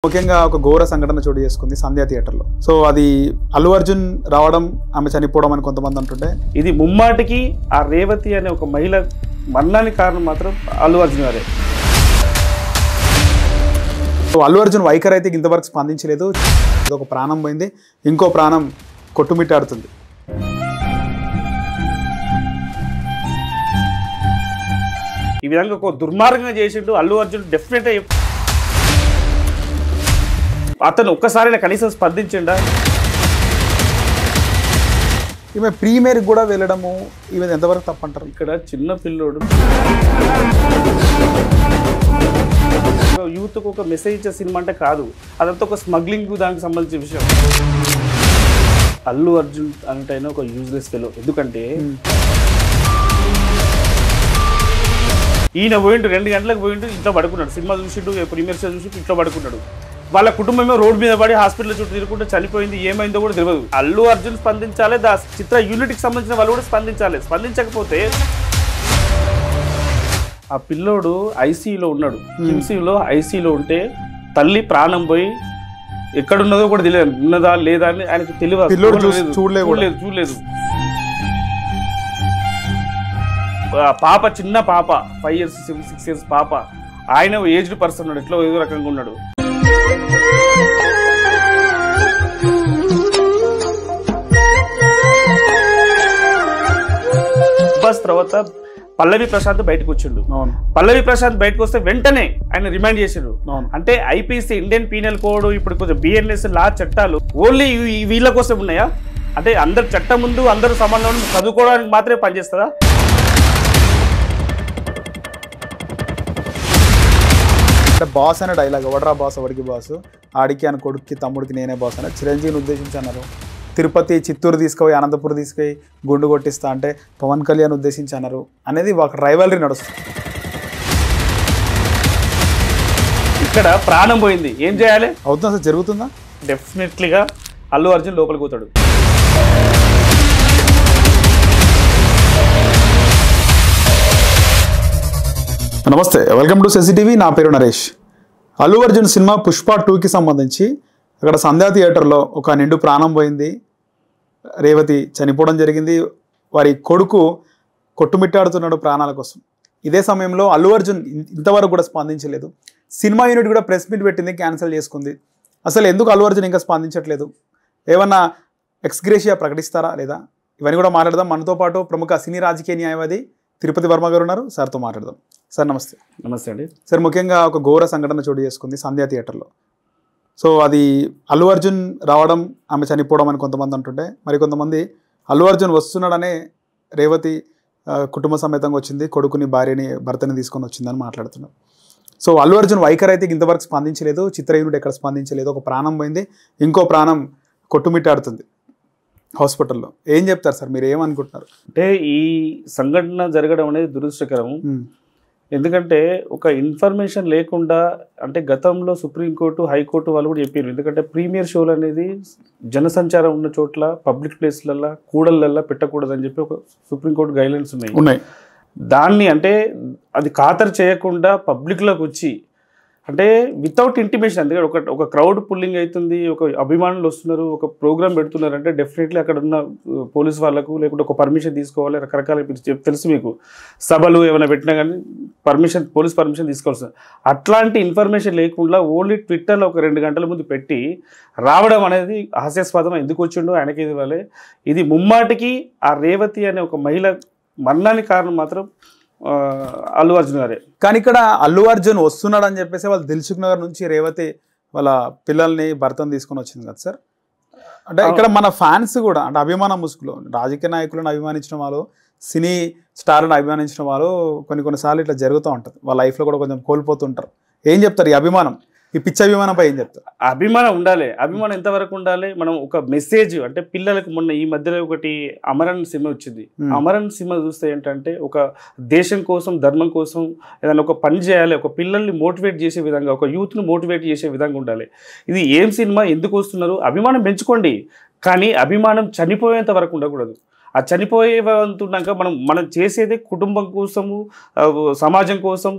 ముఖ్యంగా ఒక ఘోర సంఘటన చోటు చేసుకుంది సంధ్యా థియేటర్లో. సో అది అల్లు అర్జున్ రావడం, ఆమె చనిపోవడం అని కొంతమంది అంటుంటే, ఇది ముమ్మాటికి ఆ రేవతి అనే ఒక మహిళ మరణానికి కారణం మాత్రం అల్లు అర్జున్ గారే. సో అల్లు అర్జున్ వైఖరి అయితే ఇంతవరకు స్పందించలేదు. ఒక ప్రాణం పోయింది, ఇంకో ప్రాణం కొట్టుమిట్టాడుతుంది. ఈ విధంగా ఒక దుర్మార్గంగా చేసిండు అల్లు అర్జున్. డెఫినెట్ అతను ఒక్కసారి కనీసం స్పందించిండా? ఈమె ప్రీమియర్కి కూడా వెళ్ళడము ఈమె ఎంతవరకు తప్పంటారు? ఇక్కడ చిన్న పిల్లోడు యూత్కు ఒక మెసేజ్ ఇచ్చే సినిమా అంటే కాదు, అదంతా ఒక స్మగ్లింగ్ దానికి సంబంధించిన విషయం. అల్లు అర్జున్ అంటే ఒక యూజ్లెస్ ఫెలో. ఎందుకంటే ఈయన పోయిండు 2 గంటలకు పోయిండు, ఇంట్లో పడుకున్నాడు. సినిమా చూసిండు, ప్రీమియర్ షో చూసి ఇంట్లో పడుకున్నాడు. వాళ్ళ కుటుంబమే రోడ్డు మీద పడి హాస్పిటల్ చుట్టూ తిరుగుకుంటూ చనిపోయింది. ఏమైందో కూడా తెలియదు. అల్లు అర్జున్ స్పందించాలి, చిత్ర యూనిట్కి సంబంధించిన వాళ్ళు కూడా స్పందించాలి. స్పందించకపోతే ఆ పిల్లోడు ఐసీయూలో ఉన్నాడు. కిమ్సీలో ఐసీయూలో ఉంటే తల్లి ప్రాణం పోయి ఎక్కడున్నదో కూడా తెలియదు. ఉన్నదా లేదా అని ఆయనకు తెలియదు, చూడలేదు. పాప, చిన్న పాప, 5 years 6 years పాప. ఆయన ఏజ్డ్ పర్సన్ ఉన్నాడు, ఎట్లా ఏదో రకంగా ఉన్నాడు. బస్ తర్వాత పల్లవి ప్రశాంత్ బయటకు వచ్చిండు. పల్లవి ప్రశాంత్ బయటకు వస్తే వెంటనే ఆయన రిమైండ్ చేసిండు. అంటే ఐపీసీ, ఇండియన్ పీనల్ కోడ్, ఇప్పుడు కొంచెం బిఎన్ఎస్ లా చట్టాలు ఓన్లీ వీళ్ళ కోసం ఉన్నాయా? అంటే అందరు చట్టం ముందు అందరూ సమానం, చదువుకోవడానికి మాత్రమే పనిచేస్తుందా? అంటే బాస్ అనే డైలాగ్, ఎవడరా బాస్, ఎవరికి బాస్, ఆడికి అని కొడుక్కి తమ్ముడికి నేనే బాస్ అని చిరంజీవిని ఉద్దేశించి అన్నారు. తిరుపతి, చిత్తూరు తీసుకుపోయి అనంతపురం తీసుకుపోయి గుండు కొట్టిస్తా అంటే పవన్ కళ్యాణ్ ఉద్దేశించి అన్నారు అనేది ఒక రైవలరీ నడుస్తుంది. ఇక్కడ ప్రాణం పోయింది, ఏం చేయాలి? అవుతుందా సార్? జరుగుతుందా? డెఫినెట్లీగా అల్లు అర్జున్ లోపలికి పోతాడు. నమస్తే, వెల్కమ్ టు సెసిటీవీ. నా పేరు నరేష్. అల్లు అర్జున్ సినిమా పుష్ప 2కి సంబంధించి అక్కడ సంధ్యా థియేటర్లో ఒక నిండు ప్రాణం పోయింది. రేవతి చనిపోవడం జరిగింది. వారి కొడుకు కొట్టుమిట్టాడుతున్నాడు ప్రాణాల కోసం. ఇదే సమయంలో అల్లు అర్జున్ ఇంతవరకు కూడా స్పందించలేదు. సినిమా యూనిట్ కూడా ప్రెస్ మీట్ పెట్టింది, క్యాన్సిల్ చేసుకుంది. అసలు ఎందుకు అల్లు అర్జున్ ఇంకా స్పందించట్లేదు? ఏమన్నా ఎక్స్గ్రేషియా ప్రకటిస్తారా లేదా? ఇవన్నీ కూడా మాట్లాడదాం. మనతో పాటు ప్రముఖ సినీ రాజకీయ న్యాయవాది తిరుపతి వర్మ గారు ఉన్నారు. సార్తో మాట్లాడదాం. సార్ నమస్తే. నమస్తే అండి. సార్, ముఖ్యంగా ఒక ఘోర సంఘటన చోటు చేసుకుంది సంధ్యా థియేటర్లో. సో అది అల్లు అర్జున్ రావడం, ఆమె చనిపోవడం అని కొంతమంది అంటుంటే, మరికొంతమంది అల్లు అర్జున్ వస్తున్నాడనే రేవతి కుటుంబ సమేతంగా వచ్చింది, కొడుకుని, భర్తని తీసుకొని వచ్చిందని మాట్లాడుతున్నారు. సో అల్లు అర్జున్ వైఖరి అయితే ఇంతవరకు స్పందించలేదు. చిత్ర యూనిట్ ఎక్కడ స్పందించలేదు. ఒక ప్రాణం పోయింది, ఇంకో ప్రాణం కొట్టుమిట్టాడుతుంది హాస్పిటల్లో. ఏం చెప్తారు సార్? మీరు ఏమనుకుంటున్నారు? అంటే ఈ సంఘటన జరగడం అనేది దురదృష్టకరం. ఎందుకంటే ఒక ఇన్ఫర్మేషన్ లేకుండా, అంటే గతంలో సుప్రీంకోర్టు, హైకోర్టు వాళ్ళు కూడా చెప్పారు. ఎందుకంటే ప్రీమియర్ షోలు అనేది జనసంచారం ఉన్న చోట్ల, పబ్లిక్ ప్లేస్లల్లో, కూడళ్ళల్లో పెట్టకూడదని చెప్పి ఒక సుప్రీంకోర్టు గైడ్లైన్స్ ఉన్నాయి. దాన్ని అంటే అది ఖాతరు చేయకుండా పబ్లిక్లోకి వచ్చి, అంటే వితౌట్ ఇంటిమేషన్, అందుకని ఒక క్రౌడ్ పుల్లింగ్ అవుతుంది, ఒక అభిమానులు వస్తున్నారు, ఒక ప్రోగ్రామ్ పెడుతున్నారు అంటే డెఫినెట్లీ అక్కడ ఉన్న పోలీస్ వాళ్ళకు లేకుంటే ఒక పర్మిషన్ తీసుకోవాలి. రకరకాల తెలుసు మీకు, సభలు ఏమైనా పెట్టినా కానీ పోలీస్ పర్మిషన్ తీసుకోవాల్సింది. అట్లాంటి ఇన్ఫర్మేషన్ లేకుండా ఓన్లీ ట్విట్టర్లో ఒక 2 గంటల ముందు పెట్టి రావడం అనేది హాస్యాస్పదం. ఎందుకు వచ్చిండో ఆయనకి ఇది వాళ్ళే. ఇది ముమ్మాటికి ఆ రేవతి అనే ఒక మహిళ మరణానికి కారణం మాత్రం అల్లు అర్జున్ గారే. కానీ ఇక్కడ అల్లు అర్జున్ వస్తున్నాడు అని చెప్పేసి వాళ్ళు దిల్సుఖ్ నగర్ నుంచి రేవతి వాళ్ళ పిల్లల్ని, భర్తను తీసుకొని వచ్చింది కదా సార్. అంటే ఇక్కడ మన ఫ్యాన్స్ కూడా, అంటే అభిమాన ముసుగులో రాజకీయ నాయకులను అభిమానించిన వాళ్ళు, సినీ స్టార్లను అభిమానించిన వాళ్ళు కొన్నిసార్లు ఇట్లా జరుగుతూ ఉంటుంది. వాళ్ళ లైఫ్లో కూడా కొంచెం కోల్పోతుంటారు. ఏం చెప్తారు ఈ అభిమానం, ఈ పిచ్చి అభిమానంపై ఏం చెప్తారు? అభిమానం ఉండాలి. అభిమానం ఎంతవరకు ఉండాలి? మనం ఒక మెసేజ్, అంటే పిల్లలకు మొన్న ఈ మధ్యలో ఒకటి అమరన్ సినిమా వచ్చింది. అమరన్ సినిమా చూస్తే ఏంటంటే ఒక దేశం కోసం, ధర్మం కోసం ఏదైనా ఒక పని చేయాలి, ఒక పిల్లల్ని మోటివేట్ చేసే విధంగా, ఒక యూత్ను మోటివేట్ చేసే విధంగా ఉండాలి. ఇది ఏం సినిమా, ఎందుకు వస్తున్నారు? అభిమానం పెంచుకోండి, కానీ అభిమానం చనిపోయేంత వరకు ఉండకూడదు. ఆ చనిపోయేంతున్నాక మనం చేసేది కుటుంబం కోసము, సమాజం కోసం,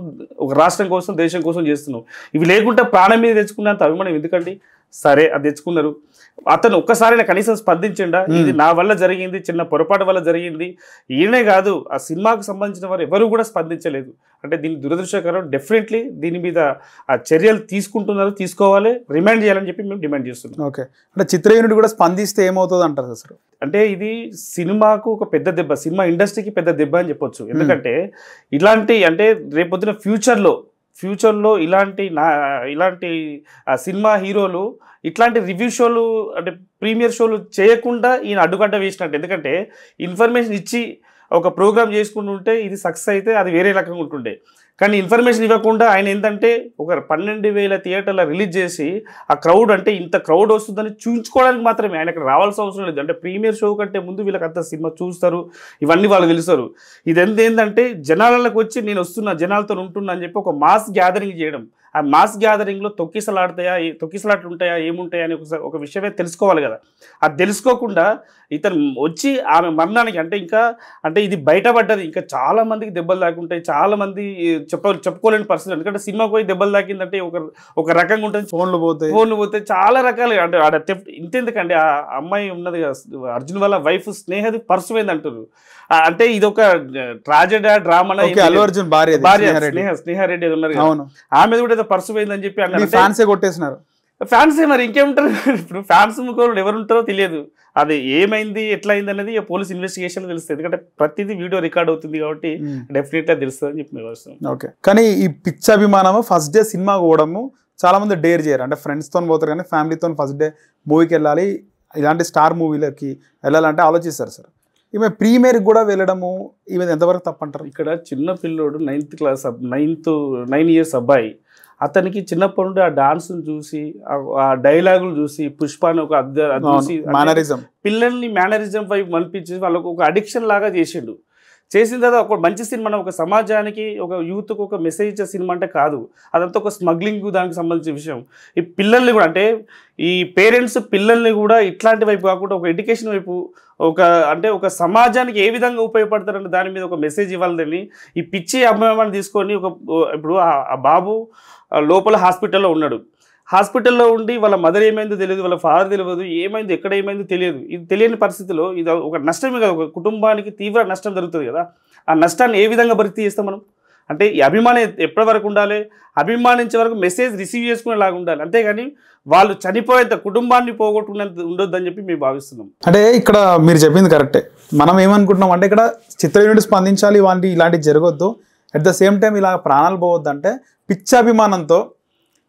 ఒక రాష్ట్రం కోసం, దేశం కోసం చేస్తున్నాం. ఇవి లేకుండా ప్రాణం మీద తెచ్చుకున్నంత అభిమానం ఎందుకండి? సరే అది తెచ్చుకున్నారు, అతను ఒక్కసారి కనీసం స్పందించిండా? ఇది నా వల్ల జరిగింది, చిన్న పొరపాటు వల్ల జరిగింది. ఈయనే కాదు, ఆ సినిమాకు సంబంధించిన వారు ఎవరు కూడా స్పందించలేదు. అంటే దీని దురదృష్టకరం. డెఫినెట్లీ దీని మీద ఆ చర్యలు తీసుకుంటున్నారు, తీసుకోవాలి, రిమైండ్ చేయాలని చెప్పి మేము డిమాండ్ చేస్తున్నాం. ఓకే, అంటే చిత్ర యూనిట్ కూడా స్పందిస్తే ఏమవుతుంది అంటారు అసలు? అంటే ఇది సినిమాకు ఒక పెద్ద దెబ్బ, సినిమా ఇండస్ట్రీకి పెద్ద దెబ్బ అని చెప్పొచ్చు. ఎందుకంటే ఇలాంటి అంటే రేపొద్దున ఫ్యూచర్లో ఇలాంటి సినిమా హీరోలు ఇట్లాంటి రివ్యూ షోలు అంటే ప్రీమియర్ షోలు చేయకుండా ఈయన అడ్డుకట్ట వేసినట్టు. ఎందుకంటే ఇన్ఫర్మేషన్ ఇచ్చి ఒక ప్రోగ్రామ్ చేసుకుంటూ ఉంటే ఇది సక్సెస్ అయితే అది వేరే రకంగా ఉంటుండే. కానీ ఇన్ఫర్మేషన్ ఇవ్వకుండా ఆయన ఏంటంటే ఒక 12,000 థియేటర్లో రిలీజ్ చేసి ఆ క్రౌడ్ అంటే ఇంత క్రౌడ్ వస్తుందని చూపించుకోవడానికి మాత్రమే ఆయన అక్కడ రావాల్సిన అవసరం లేదు. అంటే ప్రీమియర్ షో కంటే ముందు వీళ్ళకి అంత సినిమా చూస్తారు, ఇవన్నీ వాళ్ళు తెలుస్తారు. ఇది ఏంటంటే జనాలకు వచ్చి నేను వస్తున్నా, జనాలతో ఉంటున్నా అని చెప్పి ఒక మాస్ గ్యాదరింగ్ చేయడం. ఆ మాస్ గ్యాదరింగ్లో తొక్కిసలాట్లు ఉంటాయా, ఏముంటాయా అని ఒక విషయమే తెలుసుకోవాలి కదా. అది తెలుసుకోకుండా ఇతను వచ్చి ఆమె మరణానికి అంటే ఇది బయటపడ్డది, ఇంకా చాలా మందికి దెబ్బలు తాకుంటాయి, చాలా మంది చెప్పుకోలేని పరిస్థితి. ఎందుకంటే సినిమాకి పోయి దెబ్బలు తాకిందంటే ఒక రకంగా ఉంటుంది, ఫోన్లు పోతే చాలా రకాలుగా. అంటే ఆడ ఇంతెందుకండి, ఆ అమ్మాయి ఉన్నది అర్జున్ వాళ్ళ వైఫ్ స్నేహది పర్సు పోయింది అంటారు. అంటే ఇది ఒక ట్రాజెడీ డ్రామా. స్నేహారెడ్డి ఉన్నారు కదా, ఆమె కూడా ఏదో పర్సు పోయిందని చెప్పి అన్నారు, కొట్టేసినారు. ఫ్యాన్సే మరి ఇంకేముంటారు. ఇప్పుడు ఫ్యాన్స్ ముఖంలో ఎవరు ఉంటారో తెలియదు. అది ఏమైంది, ఎట్లా అయింది అనేది పోలీస్ ఇన్వెస్టిగేషన్ తెలుస్తుంది. ఎందుకంటే ప్రతిదీ వీడియో రికార్డ్ అవుతుంది కాబట్టి డెఫినెట్గా తెలుస్తుంది అని చెప్పి మేము వస్తాం. ఓకే, కానీ ఈ పిచ్చి అభిమానము ఫస్ట్ డే సినిమా పోవడము చాలా మంది డేర్ చేయరు. అంటే ఫ్రెండ్స్తో పోతారు కానీ ఫ్యామిలీతో ఫస్ట్ డే మూవీకి వెళ్ళాలి, ఇలాంటి స్టార్ మూవీలకి వెళ్ళాలంటే ఆలోచిస్తారు సార్. ఈమె ప్రీమియర్కి కూడా వెళ్ళడము ఈమె ఎంతవరకు తప్పంటారు? ఇక్కడ చిన్న పిల్లోడు 9 ఇయర్స్ అబ్బాయి, అతనికి చిన్నప్పటి నుండి ఆ డాన్స్ను చూసి, ఆ డైలాగులు చూసి, పుష్పాన్ని చూసి పిల్లల్ని మేనరిజం వైపు మనిపించి వాళ్ళకు ఒక అడిక్షన్ లాగా చేసిండు. చేసిన తర్వాత ఒక మంచి సినిమా, ఒక సమాజానికి, ఒక యూత్కు ఒక మెసేజ్ ఇచ్చే సినిమా అంటే కాదు, అదంతా ఒక స్మగ్లింగ్ దానికి సంబంధించిన విషయం. ఈ పిల్లల్ని కూడా అంటే ఈ పేరెంట్స్ పిల్లల్ని కూడా ఇట్లాంటి వైపు కాకుండా ఒక ఎడ్యుకేషన్ వైపు, ఒక సమాజానికి ఏ విధంగా ఉపయోగపడతారంటే దాని మీద ఒక మెసేజ్ ఇవ్వాలని ఈ పిచ్చి అభిమానాన్ని తీసుకొని ఇప్పుడు ఆ బాబు లోపల హాస్పిటల్లో ఉన్నాడు. హాస్పిటల్లో ఉండి వాళ్ళ మదర్ ఏమైందో తెలియదు, వాళ్ళ ఫాదర్ తెలియదు, ఏమైందో ఎక్కడ ఏమైందో తెలియదు. ఇది తెలియని పరిస్థితిలో ఇది ఒక నష్టమే కదా, ఒక కుటుంబానికి తీవ్ర నష్టం జరుగుతుంది కదా. ఆ నష్టాన్ని ఏ విధంగా భర్తీ చేస్తాం మనం? అంటే ఈ అభిమానం ఎప్పటి వరకు ఉండాలి? అభిమానించే వరకు మెసేజ్ రిసీవ్ చేసుకునేలాగా ఉండాలి, అంతేగాని వాళ్ళు చనిపోయేంత కుటుంబాన్ని పోగొట్టుకునేంత ఉండొద్దని చెప్పి మేము భావిస్తున్నాం. అంటే ఇక్కడ మీరు చెప్పింది కరెక్టే. మనం ఏమనుకుంటున్నాం అంటే ఇక్కడ చిత్ర యూనిట్ స్పందించాలి, ఇలాంటివి జరగొద్దు, అట్ ద సేమ్ టైం ఇలా ప్రాణాలు పోవద్దు అంటే పిచ్చి అభిమానంతో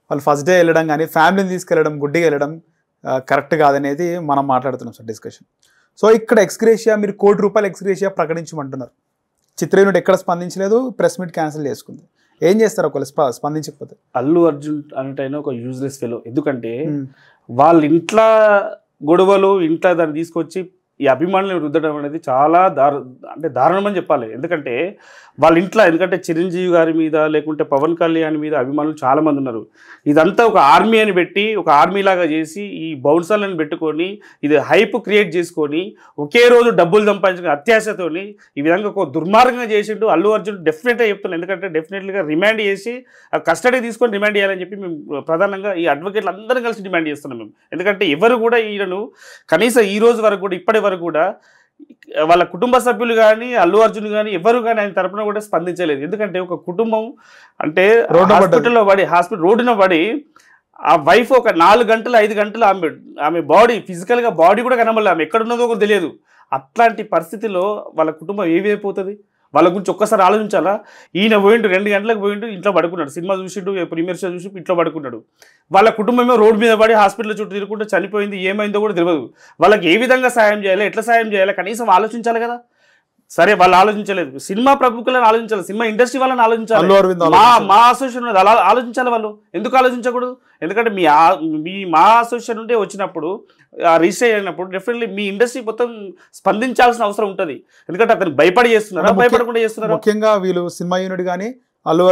వాళ్ళు ఫస్ట్ డే వెళ్ళడం కానీ ఫ్యామిలీని తీసుకెళ్ళడం, గుడ్డిగా వెళ్ళడం కరెక్ట్ కాదనేది మనం మాట్లాడుతున్నాం సార్ డిస్కషన్. సో ఇక్కడ ఎక్స్గ్రేషియా మీరు ₹1 కోటి ఎక్స్గ్రేషియా ప్రకటించమంటున్నారు. చిత్ర యూనిట్ ఎక్కడ స్పందించలేదు, ప్రెస్ మీట్ క్యాన్సిల్ చేసుకుంది. ఏం చేస్తారు ఒకవేళ స్పందించకపోతే? అల్లు అర్జున్ అంటే ఒక యూజ్లెస్ ఫెలో. ఎందుకంటే వాళ్ళ ఇంట్లో గొడవలు, ఇంట్లో దాన్ని తీసుకొచ్చి ఈ అభిమానులను రుద్దడం అనేది చాలా దారుణమని చెప్పాలి. ఎందుకంటే వాళ్ళ ఇంట్లో, ఎందుకంటే చిరంజీవి గారి మీద లేకుంటే పవన్ కళ్యాణ్ మీద అభిమానులు చాలామంది ఉన్నారు. ఇదంతా ఒక ఆర్మీ అని పెట్టి, ఒక ఆర్మీ లాగా చేసి ఈ బౌన్సర్లను పెట్టుకొని ఇది హైప్ క్రియేట్ చేసుకొని ఒకే రోజు డబ్బులు సంపాదించుకుని అత్యాశతోని ఈ విధంగా ఒక దుర్మార్గంగా చేసిండు అల్లు అర్జున్. డెఫినెట్గా చెప్తున్నాను, ఎందుకంటే డెఫినెట్గా రిమాండ్ చేసి కస్టడీ తీసుకొని రిమాండ్ చేయాలని చెప్పి మేము ప్రధానంగా ఈ అడ్వకేట్లు అందరం కలిసి డిమాండ్ చేస్తున్నాం మేము. ఎందుకంటే ఎవరు కూడా ఈయనను కనీసం ఈ రోజు వరకు కూడా, ఇప్పటి వరకు కూడా వాళ్ళ కుటుంబ సభ్యులు కానీ, అల్లు అర్జున్ కానీ ఎవరు కానీ ఆయన తరపున కూడా స్పందించలేదు. ఎందుకంటే ఒక కుటుంబం అంటే హాస్పిటల్లో పడి, రోడ్డున పడి ఆ వైఫ్ ఒక 4 గంటలు 5 గంటలు ఆమె బాడీ ఫిజికల్గా బాడీ కూడా కనబడలేదు, ఆమె ఎక్కడున్నదో కూడా తెలియదు. అట్లాంటి పరిస్థితిలో వాళ్ళ కుటుంబం ఏమైపోతుంది? వాళ్ళ గురించి ఒక్కసారి ఆలోచించాలా? ఈయన పోయిండు 2 గంటలకు పోయిండు, ఇంట్లో పడుకున్నాడు, సినిమా చూసిండు, ప్రీమియర్ షో చూసి ఇంట్లో పడుకున్నాడు. వాళ్ళ కుటుంబమే రోడ్డు మీద పడి హాస్పిటల్ చుట్టూ తిరుగుకుంటూ చనిపోయింది, ఏమైందో కూడా తెలియదు. వాళ్ళకి ఏ విధంగా సాయం చేయాలి, ఎట్లా సాయం చేయాలి కనీసం ఆలోచించాలి కదా. సరే వాళ్ళు ఆలోచించలేదు, సినిమా ప్రముఖులను ఆలోచించాలి, సినిమా ఇండస్ట్రీ వాళ్ళని ఆలోచించాలి, మా అసోసియేషన్ ఉన్నది అలా ఆలోచించాలి. వాళ్ళు ఎందుకు ఆలోచించకూడదు? ఎందుకంటే మా అసోసియేషన్ నుండి వచ్చినప్పుడు రిజిస్టర్ అయినప్పుడు డెఫినెట్లీ మీ ఇండస్ట్రీ మొత్తం స్పందించాల్సిన అవసరం ఉంటుంది. ఎందుకంటే అతను భయపడి చేస్తున్నారు, భయపడకుండా చేస్తున్నారు. ముఖ్యంగా వీళ్ళు సినిమా యూనిట్ కానీ అల్లు